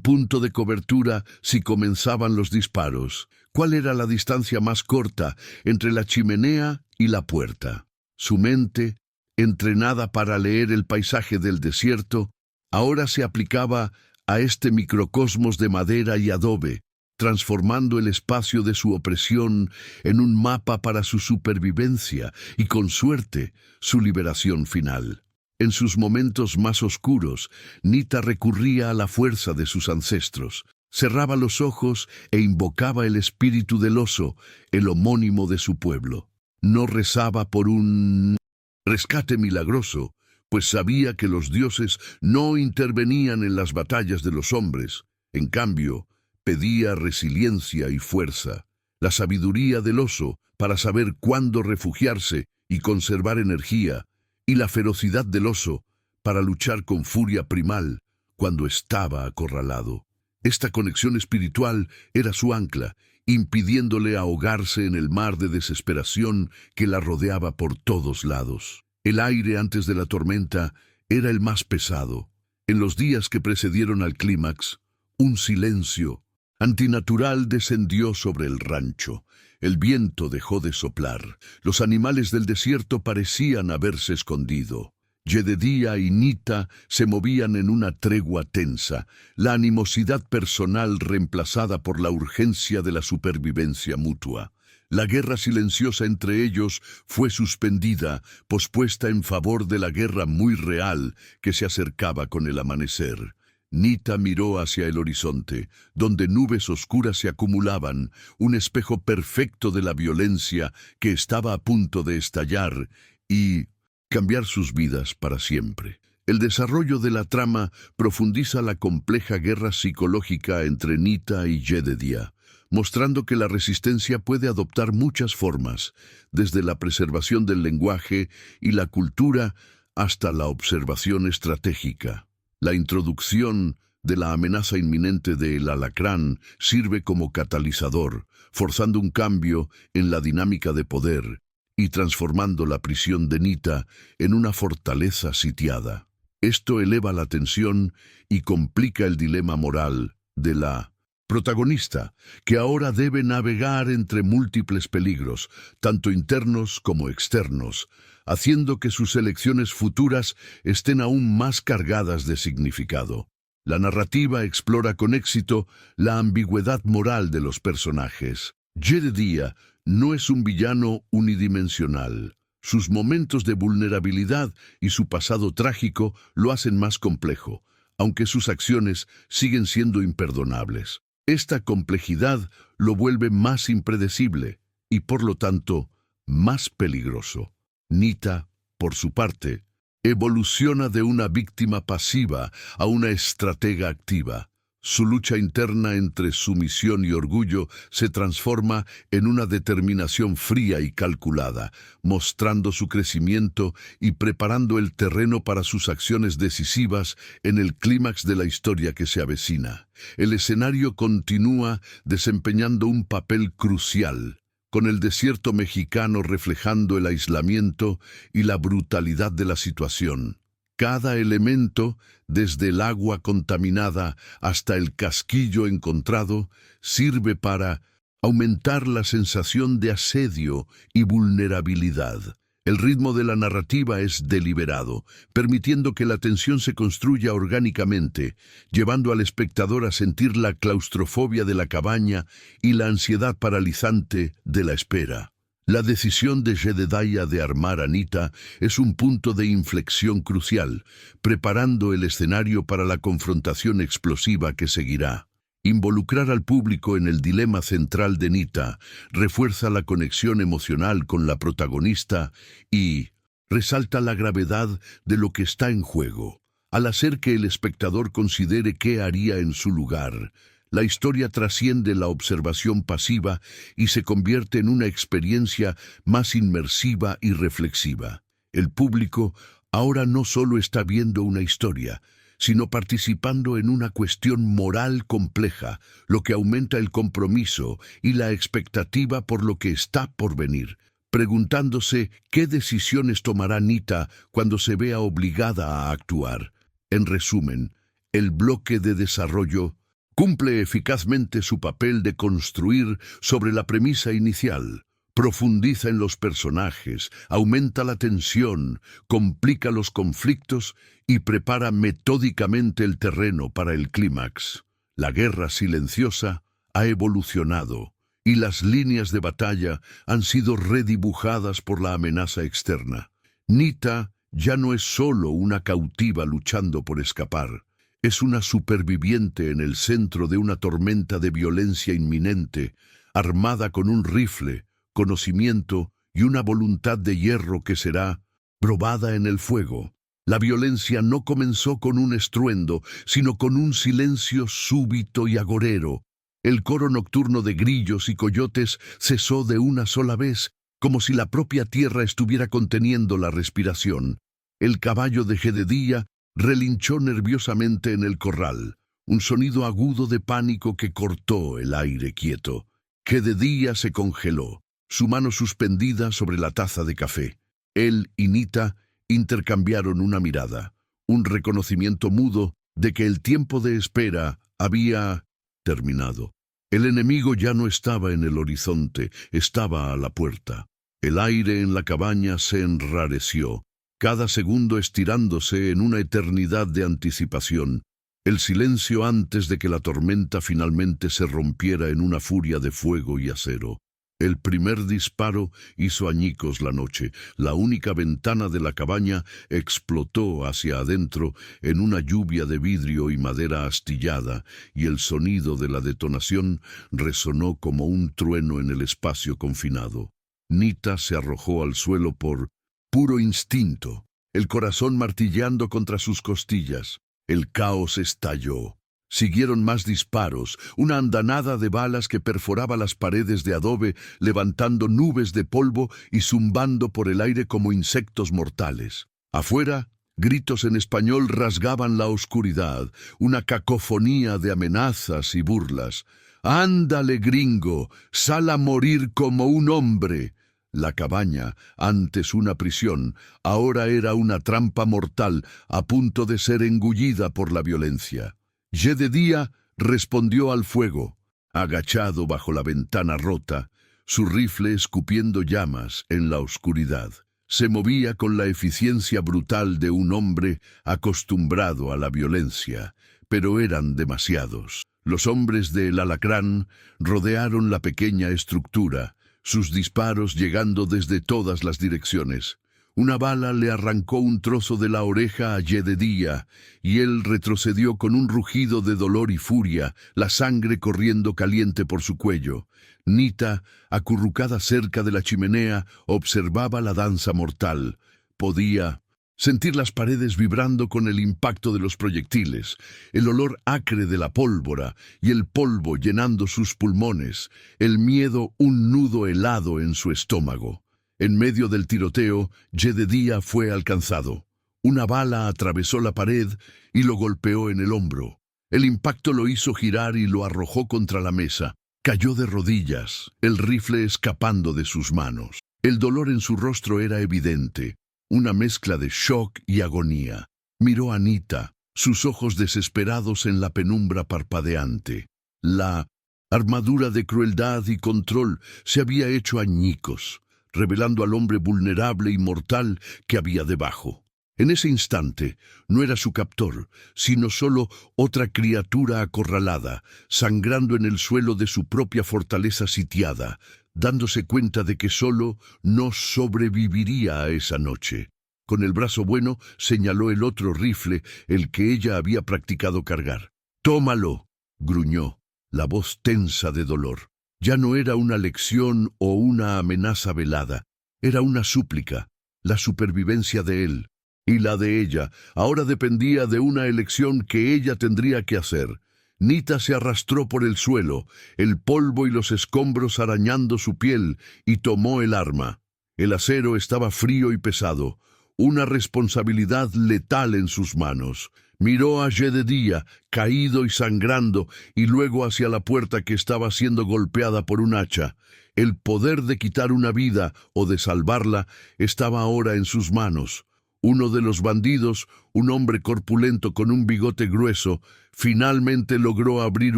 punto de cobertura si comenzaban los disparos? ¿Cuál era la distancia más corta entre la chimenea y la puerta? Su mente, entrenada para leer el paisaje del desierto, ahora se aplicaba a este microcosmos de madera y adobe, transformando el espacio de su opresión en un mapa para su supervivencia y, con suerte, su liberación final. En sus momentos más oscuros, Nita recurría a la fuerza de sus ancestros. Cerraba los ojos e invocaba el espíritu del oso, el homónimo de su pueblo. No rezaba por un rescate milagroso, pues sabía que los dioses no intervenían en las batallas de los hombres. En cambio, pedía resiliencia y fuerza, la sabiduría del oso para saber cuándo refugiarse y conservar energía, y la ferocidad del oso para luchar con furia primal cuando estaba acorralado. Esta conexión espiritual era su ancla, impidiéndole ahogarse en el mar de desesperación que la rodeaba por todos lados. El aire antes de la tormenta era el más pesado. En los días que precedieron al clímax, un silencio antinatural descendió sobre el rancho. El viento dejó de soplar. Los animales del desierto parecían haberse escondido. Jedediah y Nita se movían en una tregua tensa, la animosidad personal reemplazada por la urgencia de la supervivencia mutua. La guerra silenciosa entre ellos fue suspendida, pospuesta en favor de la guerra muy real que se acercaba con el amanecer. Nita miró hacia el horizonte, donde nubes oscuras se acumulaban, un espejo perfecto de la violencia que estaba a punto de estallar y cambiar sus vidas para siempre. El desarrollo de la trama profundiza la compleja guerra psicológica entre Nita y Jedediah, mostrando que la resistencia puede adoptar muchas formas, desde la preservación del lenguaje y la cultura hasta la observación estratégica. La introducción de la amenaza inminente del alacrán sirve como catalizador, forzando un cambio en la dinámica de poder y transformando la prisión de Nita en una fortaleza sitiada. Esto eleva la tensión y complica el dilema moral de la protagonista, que ahora debe navegar entre múltiples peligros, tanto internos como externos, haciendo que sus elecciones futuras estén aún más cargadas de significado. La narrativa explora con éxito la ambigüedad moral de los personajes. Jedediah no es un villano unidimensional. Sus momentos de vulnerabilidad y su pasado trágico lo hacen más complejo, aunque sus acciones siguen siendo imperdonables. Esta complejidad lo vuelve más impredecible y, por lo tanto, más peligroso. Nita, por su parte, evoluciona de una víctima pasiva a una estratega activa. Su lucha interna entre sumisión y orgullo se transforma en una determinación fría y calculada, mostrando su crecimiento y preparando el terreno para sus acciones decisivas en el clímax de la historia que se avecina. El escenario continúa desempeñando un papel crucial, con el desierto mexicano reflejando el aislamiento y la brutalidad de la situación. Cada elemento, desde el agua contaminada hasta el casquillo encontrado, sirve para aumentar la sensación de asedio y vulnerabilidad. El ritmo de la narrativa es deliberado, permitiendo que la tensión se construya orgánicamente, llevando al espectador a sentir la claustrofobia de la cabaña y la ansiedad paralizante de la espera. La decisión de Jedediah de armar a Nita es un punto de inflexión crucial, preparando el escenario para la confrontación explosiva que seguirá. Involucrar al público en el dilema central de Nita refuerza la conexión emocional con la protagonista y resalta la gravedad de lo que está en juego. Al hacer que el espectador considere qué haría en su lugar, la historia trasciende la observación pasiva y se convierte en una experiencia más inmersiva y reflexiva. El público ahora no solo está viendo una historia, sino participando en una cuestión moral compleja, lo que aumenta el compromiso y la expectativa por lo que está por venir, preguntándose qué decisiones tomará Nita cuando se vea obligada a actuar. En resumen, el bloque de desarrollo cumple eficazmente su papel de construir sobre la premisa inicial. Profundiza en los personajes, aumenta la tensión, complica los conflictos y prepara metódicamente el terreno para el clímax. La guerra silenciosa ha evolucionado y las líneas de batalla han sido redibujadas por la amenaza externa. Nita ya no es solo una cautiva luchando por escapar, es una superviviente en el centro de una tormenta de violencia inminente, armada con un rifle, conocimiento y una voluntad de hierro que será probada en el fuego. La violencia no comenzó con un estruendo, sino con un silencio súbito y agorero. El coro nocturno de grillos y coyotes cesó de una sola vez, como si la propia tierra estuviera conteniendo la respiración. El caballo de Jedediah relinchó nerviosamente en el corral, un sonido agudo de pánico que cortó el aire quieto. Jedediah se congeló, su mano suspendida sobre la taza de café. Él y Nita intercambiaron una mirada, un reconocimiento mudo de que el tiempo de espera había terminado. El enemigo ya no estaba en el horizonte, estaba a la puerta. El aire en la cabaña se enrareció, cada segundo estirándose en una eternidad de anticipación. El silencio antes de que la tormenta finalmente se rompiera en una furia de fuego y acero. El primer disparo hizo añicos la noche. La única ventana de la cabaña explotó hacia adentro en una lluvia de vidrio y madera astillada, y el sonido de la detonación resonó como un trueno en el espacio confinado. Nita se arrojó al suelo por puro instinto, el corazón martilleando contra sus costillas. El caos estalló. Siguieron más disparos, una andanada de balas que perforaba las paredes de adobe, levantando nubes de polvo y zumbando por el aire como insectos mortales. Afuera, gritos en español rasgaban la oscuridad, una cacofonía de amenazas y burlas. «¡Ándale, gringo! ¡Sal a morir como un hombre!». La cabaña, antes una prisión, ahora era una trampa mortal a punto de ser engullida por la violencia. Jedediah respondió al fuego, agachado bajo la ventana rota, su rifle escupiendo llamas en la oscuridad. Se movía con la eficiencia brutal de un hombre acostumbrado a la violencia, pero eran demasiados. Los hombres del alacrán rodearon la pequeña estructura, sus disparos llegando desde todas las direcciones. Una bala le arrancó un trozo de la oreja a Jedediah, y él retrocedió con un rugido de dolor y furia, la sangre corriendo caliente por su cuello. Nita, acurrucada cerca de la chimenea, observaba la danza mortal. Podía sentir las paredes vibrando con el impacto de los proyectiles, el olor acre de la pólvora y el polvo llenando sus pulmones, el miedo un nudo helado en su estómago. En medio del tiroteo, Jedediah fue alcanzado. Una bala atravesó la pared y lo golpeó en el hombro. El impacto lo hizo girar y lo arrojó contra la mesa. Cayó de rodillas, el rifle escapando de sus manos. El dolor en su rostro era evidente, una mezcla de shock y agonía. Miró a Anita, sus ojos desesperados en la penumbra parpadeante. La armadura de crueldad y control se había hecho añicos, revelando al hombre vulnerable y mortal que había debajo. En ese instante, no era su captor, sino solo otra criatura acorralada, sangrando en el suelo de su propia fortaleza sitiada, dándose cuenta de que solo no sobreviviría a esa noche. Con el brazo bueno señaló el otro rifle, el que ella había practicado cargar. «¡Tómalo!», gruñó, la voz tensa de dolor. Ya no era una lección o una amenaza velada, era una súplica. La supervivencia de él y la de ella ahora dependía de una elección que ella tendría que hacer. Nita se arrastró por el suelo, el polvo y los escombros arañando su piel, y tomó el arma. El acero estaba frío y pesado, una responsabilidad letal en sus manos. Miró a Jedediah, caído y sangrando, y luego hacia la puerta que estaba siendo golpeada por un hacha. El poder de quitar una vida o de salvarla estaba ahora en sus manos. Uno de los bandidos, un hombre corpulento con un bigote grueso, finalmente logró abrir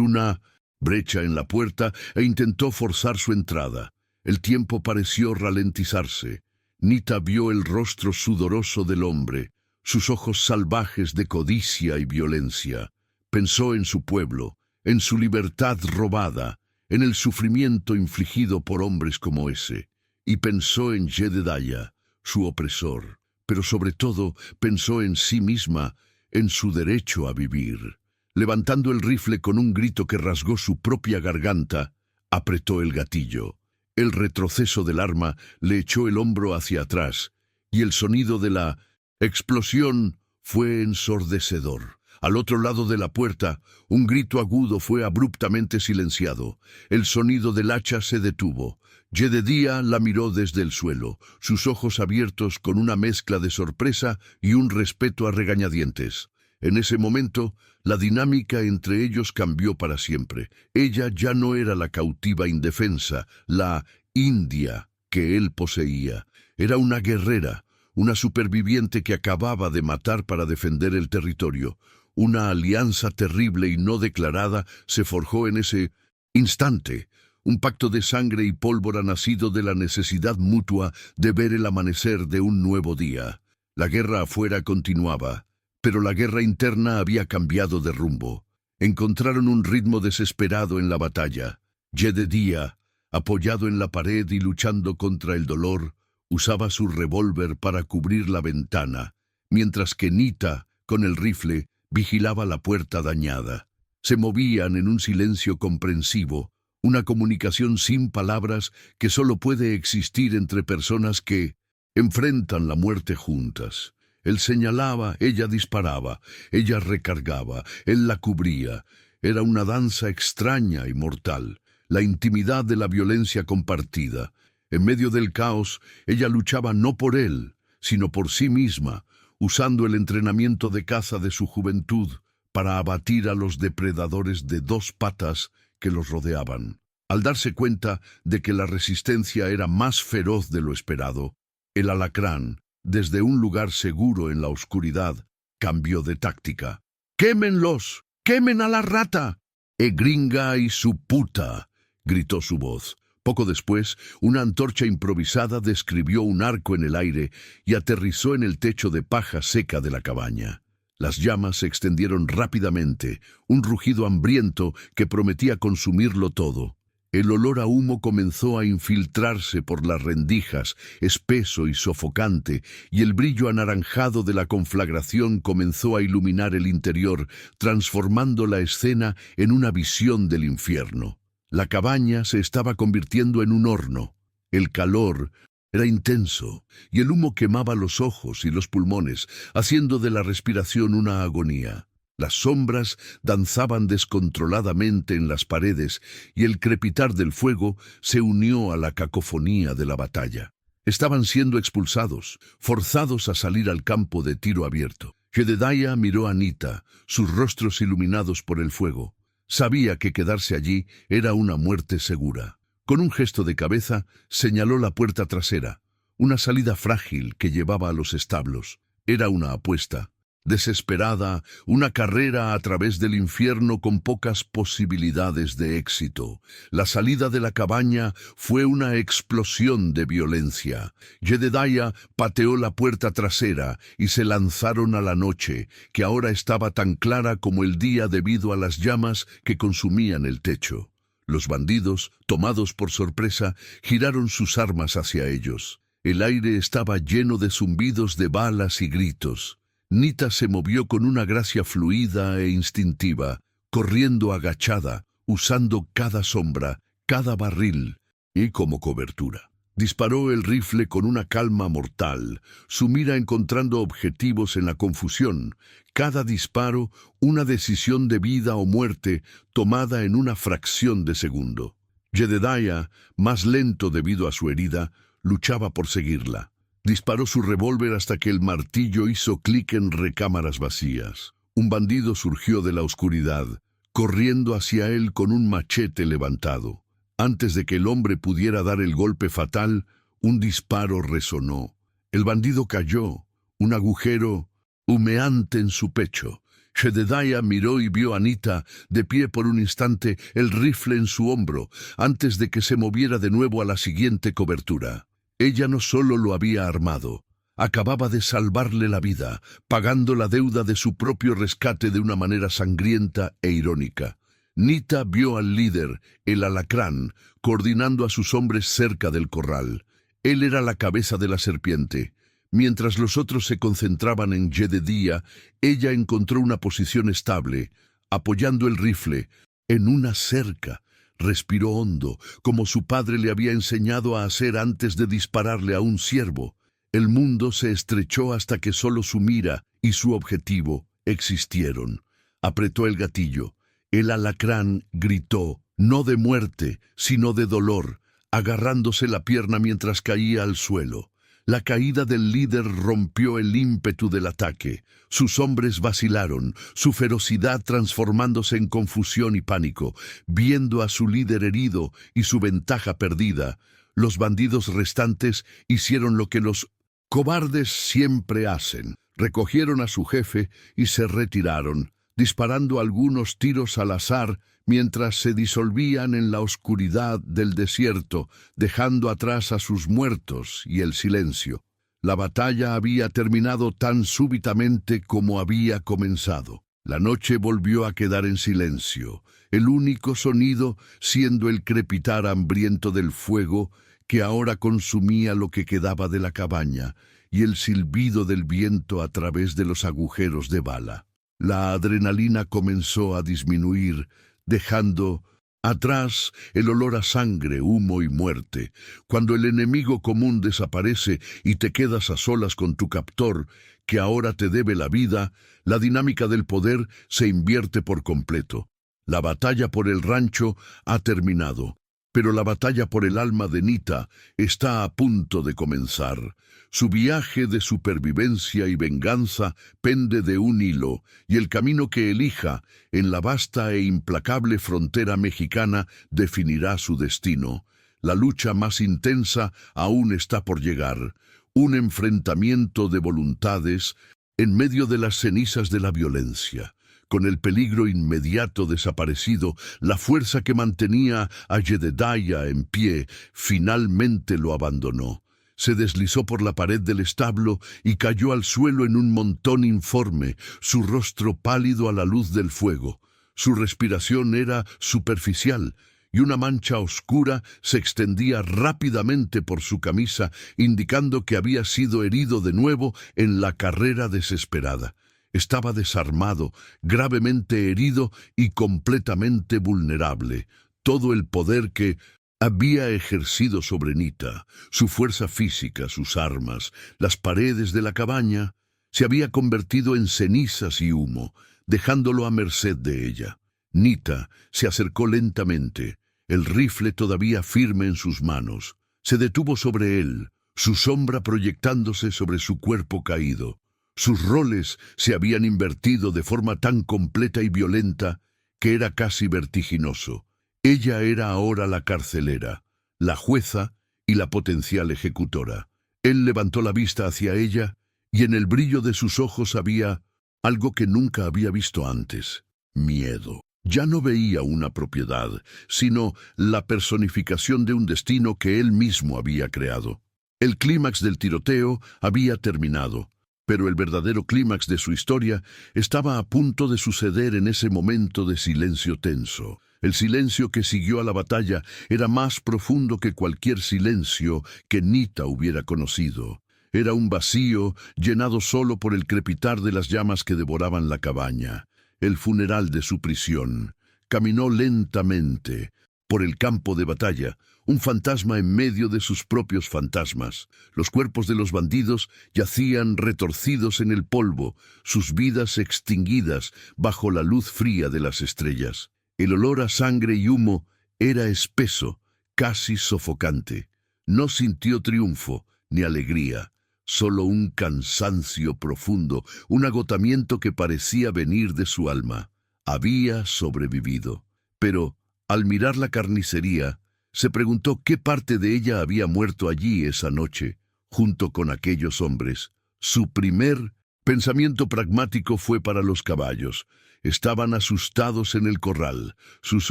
una brecha en la puerta e intentó forzar su entrada. El tiempo pareció ralentizarse. Nita vio el rostro sudoroso del hombre, sus ojos salvajes de codicia y violencia. Pensó en su pueblo, en su libertad robada, en el sufrimiento infligido por hombres como ese, y pensó en Jedediah, su opresor. Pero sobre todo pensó en sí misma, en su derecho a vivir. Levantando el rifle con un grito que rasgó su propia garganta, apretó el gatillo. El retroceso del arma le echó el hombro hacia atrás, y el sonido de la explosión fue ensordecedor. Al otro lado de la puerta, un grito agudo fue abruptamente silenciado. El sonido del hacha se detuvo. Jedediah la miró desde el suelo, sus ojos abiertos con una mezcla de sorpresa y un respeto a regañadientes. En ese momento, la dinámica entre ellos cambió para siempre. Ella ya no era la cautiva indefensa, la india que él poseía. Era una guerrera, una superviviente que acababa de matar para defender el territorio. Una alianza terrible y no declarada se forjó en ese instante. Un pacto de sangre y pólvora nacido de la necesidad mutua de ver el amanecer de un nuevo día. La guerra afuera continuaba, pero la guerra interna había cambiado de rumbo. Encontraron un ritmo desesperado en la batalla. Jedediah, apoyado en la pared y luchando contra el dolor, usaba su revólver para cubrir la ventana, mientras que Nita, con el rifle, vigilaba la puerta dañada. Se movían en un silencio comprensivo, una comunicación sin palabras que solo puede existir entre personas que enfrentan la muerte juntas. Él señalaba, ella disparaba, ella recargaba, él la cubría. Era una danza extraña y mortal, la intimidad de la violencia compartida. En medio del caos, ella luchaba no por él, sino por sí misma, usando el entrenamiento de caza de su juventud para abatir a los depredadores de dos patas que los rodeaban. Al darse cuenta de que la resistencia era más feroz de lo esperado, el alacrán, desde un lugar seguro en la oscuridad, cambió de táctica. «¡Quémenlos! ¡Quemen a la rata!» «Gringa y su puta», gritó su voz. Poco después, una antorcha improvisada describió un arco en el aire y aterrizó en el techo de paja seca de la cabaña. Las llamas se extendieron rápidamente, un rugido hambriento que prometía consumirlo todo. El olor a humo comenzó a infiltrarse por las rendijas, espeso y sofocante, y el brillo anaranjado de la conflagración comenzó a iluminar el interior, transformando la escena en una visión del infierno. La cabaña se estaba convirtiendo en un horno. El calor era intenso, y el humo quemaba los ojos y los pulmones, haciendo de la respiración una agonía. Las sombras danzaban descontroladamente en las paredes, y el crepitar del fuego se unió a la cacofonía de la batalla. Estaban siendo expulsados, forzados a salir al campo de tiro abierto. Jedediah miró a Anita, sus rostros iluminados por el fuego. Sabía que quedarse allí era una muerte segura. Con un gesto de cabeza, señaló la puerta trasera, una salida frágil que llevaba a los establos. Era una apuesta. Desesperada, una carrera a través del infierno con pocas posibilidades de éxito. La salida de la cabaña fue una explosión de violencia. Jedediah pateó la puerta trasera y se lanzaron a la noche, que ahora estaba tan clara como el día debido a las llamas que consumían el techo. Los bandidos, tomados por sorpresa, giraron sus armas hacia ellos. El aire estaba lleno de zumbidos de balas y gritos. Nita se movió con una gracia fluida e instintiva, corriendo agachada, usando cada sombra, cada barril y como cobertura. Disparó el rifle con una calma mortal, su mira encontrando objetivos en la confusión. Cada disparo, una decisión de vida o muerte tomada en una fracción de segundo. Jedediah, más lento debido a su herida, luchaba por seguirla. Disparó su revólver hasta que el martillo hizo clic en recámaras vacías. Un bandido surgió de la oscuridad, corriendo hacia él con un machete levantado. Antes de que el hombre pudiera dar el golpe fatal, un disparo resonó. El bandido cayó, un agujero humeante en su pecho. Jedediah miró y vio a Nita de pie por un instante, el rifle en su hombro, antes de que se moviera de nuevo a la siguiente cobertura. Ella no solo lo había armado, acababa de salvarle la vida, pagando la deuda de su propio rescate de una manera sangrienta e irónica. Nita vio al líder, el alacrán, coordinando a sus hombres cerca del corral. Él era la cabeza de la serpiente. Mientras los otros se concentraban en Jedediah, ella encontró una posición estable, apoyando el rifle en una cerca. Respiró hondo, como su padre le había enseñado a hacer antes de dispararle a un ciervo. El mundo se estrechó hasta que solo su mira y su objetivo existieron. Apretó el gatillo. El alacrán gritó, no de muerte, sino de dolor, agarrándose la pierna mientras caía al suelo. La caída del líder rompió el ímpetu del ataque. Sus hombres vacilaron, su ferocidad transformándose en confusión y pánico. Viendo a su líder herido y su ventaja perdida, los bandidos restantes hicieron lo que los cobardes siempre hacen. Recogieron a su jefe y se retiraron, disparando algunos tiros al azar mientras se disolvían en la oscuridad del desierto, dejando atrás a sus muertos y el silencio. La batalla había terminado tan súbitamente como había comenzado. La noche volvió a quedar en silencio, el único sonido siendo el crepitar hambriento del fuego que ahora consumía lo que quedaba de la cabaña y el silbido del viento a través de los agujeros de bala. La adrenalina comenzó a disminuir, dejando atrás el olor a sangre, humo y muerte. Cuando el enemigo común desaparece y te quedas a solas con tu captor, que ahora te debe la vida, la dinámica del poder se invierte por completo. La batalla por el rancho ha terminado, pero la batalla por el alma de Nita está a punto de comenzar. Su viaje de supervivencia y venganza pende de un hilo, y el camino que elija en la vasta e implacable frontera mexicana definirá su destino. La lucha más intensa aún está por llegar, un enfrentamiento de voluntades en medio de las cenizas de la violencia. Con el peligro inmediato desaparecido, la fuerza que mantenía a Jedediah en pie finalmente lo abandonó. Se deslizó por la pared del establo y cayó al suelo en un montón informe, su rostro pálido a la luz del fuego. Su respiración era superficial y una mancha oscura se extendía rápidamente por su camisa, indicando que había sido herido de nuevo en la carrera desesperada. Estaba desarmado, gravemente herido y completamente vulnerable. Todo el poder que había ejercido sobre Nita, su fuerza física, sus armas, las paredes de la cabaña, se había convertido en cenizas y humo, dejándolo a merced de ella. Nita se acercó lentamente, el rifle todavía firme en sus manos. Se detuvo sobre él, su sombra proyectándose sobre su cuerpo caído. Sus roles se habían invertido de forma tan completa y violenta que era casi vertiginoso. Ella era ahora la carcelera, la jueza y la potencial ejecutora. Él levantó la vista hacia ella y en el brillo de sus ojos había algo que nunca había visto antes: miedo. Ya no veía una propiedad, sino la personificación de un destino que él mismo había creado. El clímax del tiroteo había terminado, pero el verdadero clímax de su historia estaba a punto de suceder en ese momento de silencio tenso. El silencio que siguió a la batalla era más profundo que cualquier silencio que Nita hubiera conocido. Era un vacío llenado solo por el crepitar de las llamas que devoraban la cabaña. El funeral de su prisión. Caminó lentamente por el campo de batalla, un fantasma en medio de sus propios fantasmas. Los cuerpos de los bandidos yacían retorcidos en el polvo, sus vidas extinguidas bajo la luz fría de las estrellas. El olor a sangre y humo era espeso, casi sofocante. No sintió triunfo ni alegría, solo un cansancio profundo, un agotamiento que parecía venir de su alma. Había sobrevivido, pero al mirar la carnicería, se preguntó qué parte de ella había muerto allí esa noche, junto con aquellos hombres. Su primer pensamiento pragmático fue para los caballos. Estaban asustados en el corral, sus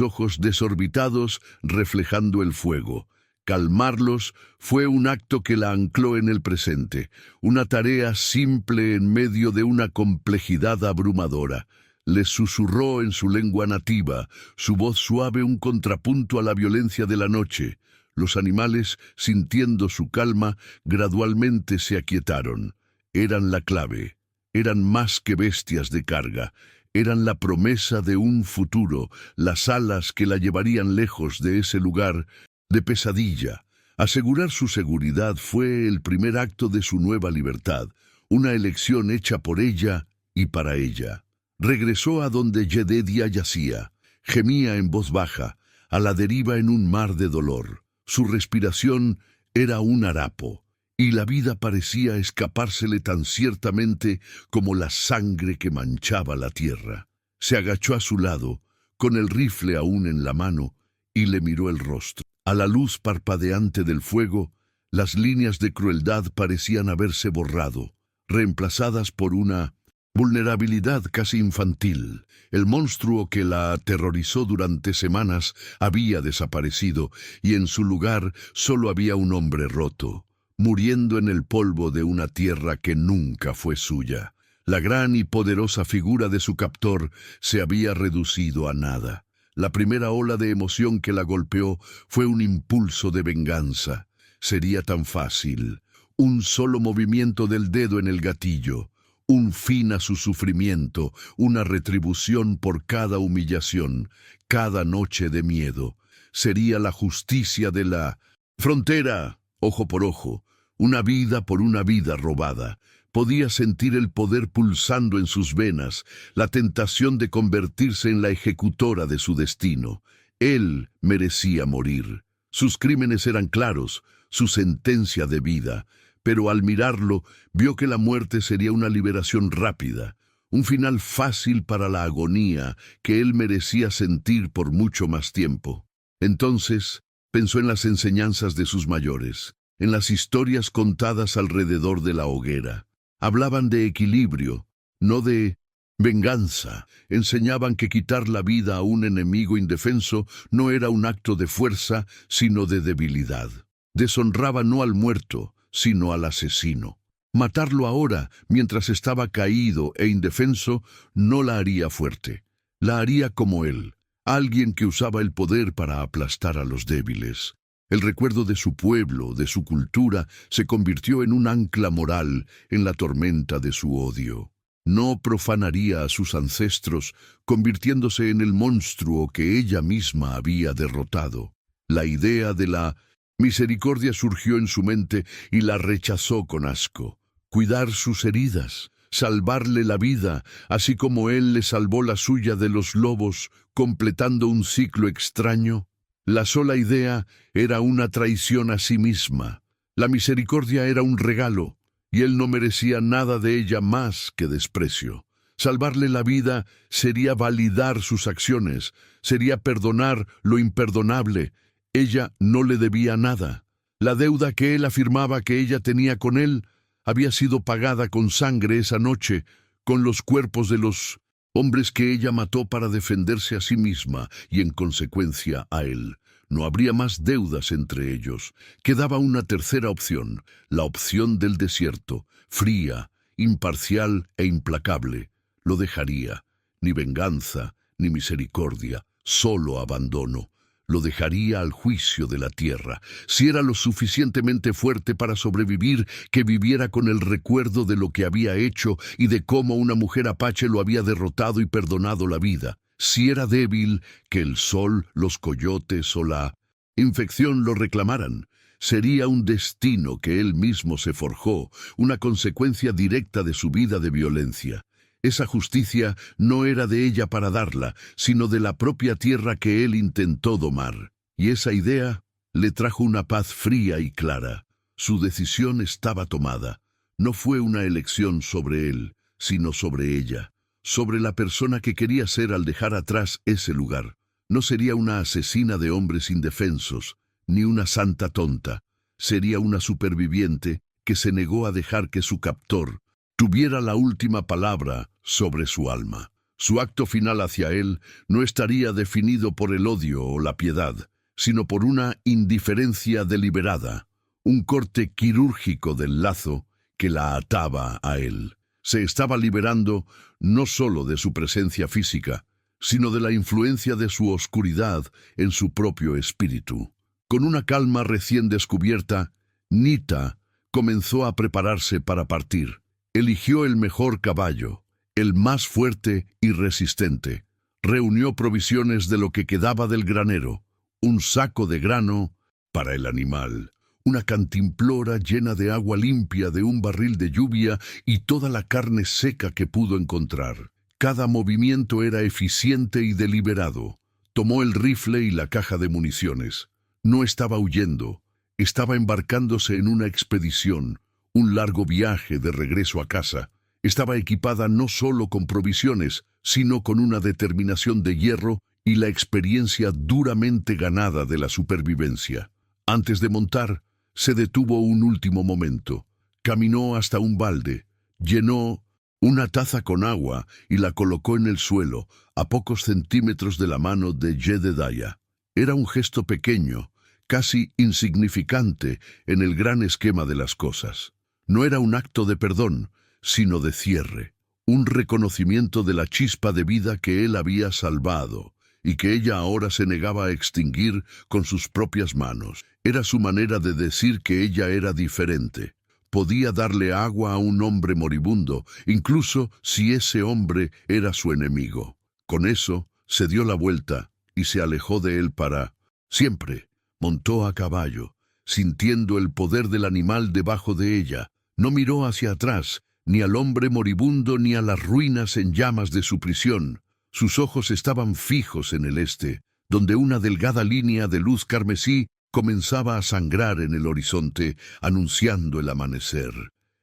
ojos desorbitados reflejando el fuego. Calmarlos fue un acto que la ancló en el presente, una tarea simple en medio de una complejidad abrumadora. Les susurró en su lengua nativa, su voz suave un contrapunto a la violencia de la noche. Los animales, sintiendo su calma, gradualmente se aquietaron. Eran la clave, eran más que bestias de carga, eran la promesa de un futuro, las alas que la llevarían lejos de ese lugar de pesadilla. Asegurar su seguridad fue el primer acto de su nueva libertad, una elección hecha por ella y para ella. Regresó a donde Jedediah yacía. Gemía en voz baja, a la deriva en un mar de dolor. Su respiración era un harapo, y la vida parecía escapársele tan ciertamente como la sangre que manchaba la tierra. Se agachó a su lado, con el rifle aún en la mano, y le miró el rostro. A la luz parpadeante del fuego, las líneas de crueldad parecían haberse borrado, reemplazadas por una vulnerabilidad casi infantil. El monstruo que la aterrorizó durante semanas había desaparecido, y en su lugar solo había un hombre roto, muriendo en el polvo de una tierra que nunca fue suya. La gran y poderosa figura de su captor se había reducido a nada. La primera ola de emoción que la golpeó fue un impulso de venganza. Sería tan fácil. Un solo movimiento del dedo en el gatillo. Un fin a su sufrimiento, una retribución por cada humillación, cada noche de miedo. Sería la justicia de la frontera, ojo por ojo, una vida por una vida robada. Podía sentir el poder pulsando en sus venas, la tentación de convertirse en la ejecutora de su destino. Él merecía morir. Sus crímenes eran claros, su sentencia de vida, pero al mirarlo vio que la muerte sería una liberación rápida, un final fácil para la agonía que él merecía sentir por mucho más tiempo. Entonces pensó en las enseñanzas de sus mayores, en las historias contadas alrededor de la hoguera. Hablaban de equilibrio, no de venganza. Enseñaban que quitar la vida a un enemigo indefenso no era un acto de fuerza, sino de debilidad. Deshonraba no al muerto, sino al asesino. Matarlo ahora, mientras estaba caído e indefenso, no la haría fuerte. La haría como él, alguien que usaba el poder para aplastar a los débiles. El recuerdo de su pueblo, de su cultura, se convirtió en un ancla moral en la tormenta de su odio. No profanaría a sus ancestros, convirtiéndose en el monstruo que ella misma había derrotado. La idea de la misericordia surgió en su mente y la rechazó con asco. Cuidar sus heridas, salvarle la vida, así como él le salvó la suya de los lobos, completando un ciclo extraño. La sola idea era una traición a sí misma. La misericordia era un regalo, y él no merecía nada de ella más que desprecio. Salvarle la vida sería validar sus acciones, sería perdonar lo imperdonable. Ella no le debía nada. La deuda que él afirmaba que ella tenía con él había sido pagada con sangre esa noche, con los cuerpos de los hombres que ella mató para defenderse a sí misma y en consecuencia a él. No habría más deudas entre ellos. Quedaba una tercera opción, la opción del desierto, fría, imparcial e implacable. Lo dejaría. Ni venganza, ni misericordia, solo abandono. Lo dejaría al juicio de la tierra. Si era lo suficientemente fuerte para sobrevivir, que viviera con el recuerdo de lo que había hecho y de cómo una mujer apache lo había derrotado y perdonado la vida. Si era débil, que el sol, los coyotes o la infección lo reclamaran. Sería un destino que él mismo se forjó, una consecuencia directa de su vida de violencia. Esa justicia no era de ella para darla, sino de la propia tierra que él intentó domar. Y esa idea le trajo una paz fría y clara. Su decisión estaba tomada. No fue una elección sobre él, sino sobre ella, sobre la persona que quería ser al dejar atrás ese lugar. No sería una asesina de hombres indefensos, ni una santa tonta. Sería una superviviente que se negó a dejar que su captor tuviera la última palabra sobre su alma. Su acto final hacia él no estaría definido por el odio o la piedad, sino por una indiferencia deliberada, un corte quirúrgico del lazo que la ataba a él. Se estaba liberando no solo de su presencia física, sino de la influencia de su oscuridad en su propio espíritu. Con una calma recién descubierta, Nita comenzó a prepararse para partir. Eligió el mejor caballo, el más fuerte y resistente. Reunió provisiones de lo que quedaba del granero, un saco de grano para el animal, una cantimplora llena de agua limpia de un barril de lluvia y toda la carne seca que pudo encontrar. Cada movimiento era eficiente y deliberado. Tomó el rifle y la caja de municiones. No estaba huyendo, estaba embarcándose en una expedición, un largo viaje de regreso a casa. Estaba equipada no solo con provisiones, sino con una determinación de hierro y la experiencia duramente ganada de la supervivencia. Antes de montar, se detuvo un último momento. Caminó hasta un balde, llenó una taza con agua y la colocó en el suelo, a pocos centímetros de la mano de Jedediah. Era un gesto pequeño, casi insignificante en el gran esquema de las cosas. No era un acto de perdón, sino de cierre, un reconocimiento de la chispa de vida que él había salvado y que ella ahora se negaba a extinguir con sus propias manos. Era su manera de decir que ella era diferente. Podía darle agua a un hombre moribundo, incluso si ese hombre era su enemigo. Con eso, se dio la vuelta y se alejó de él para siempre. Montó a caballo, sintiendo el poder del animal debajo de ella. No miró hacia atrás, ni al hombre moribundo ni a las ruinas en llamas de su prisión. Sus ojos estaban fijos en el este, donde una delgada línea de luz carmesí comenzaba a sangrar en el horizonte, anunciando el amanecer.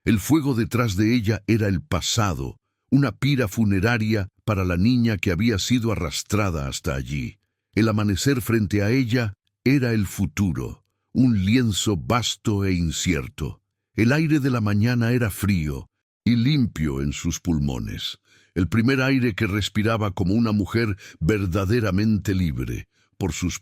El fuego detrás de ella era el pasado, una pira funeraria para la niña que había sido arrastrada hasta allí. El amanecer frente a ella era el futuro, un lienzo vasto e incierto. El aire de la mañana era frío y limpio en sus pulmones, el primer aire que respiraba como una mujer verdaderamente libre por sus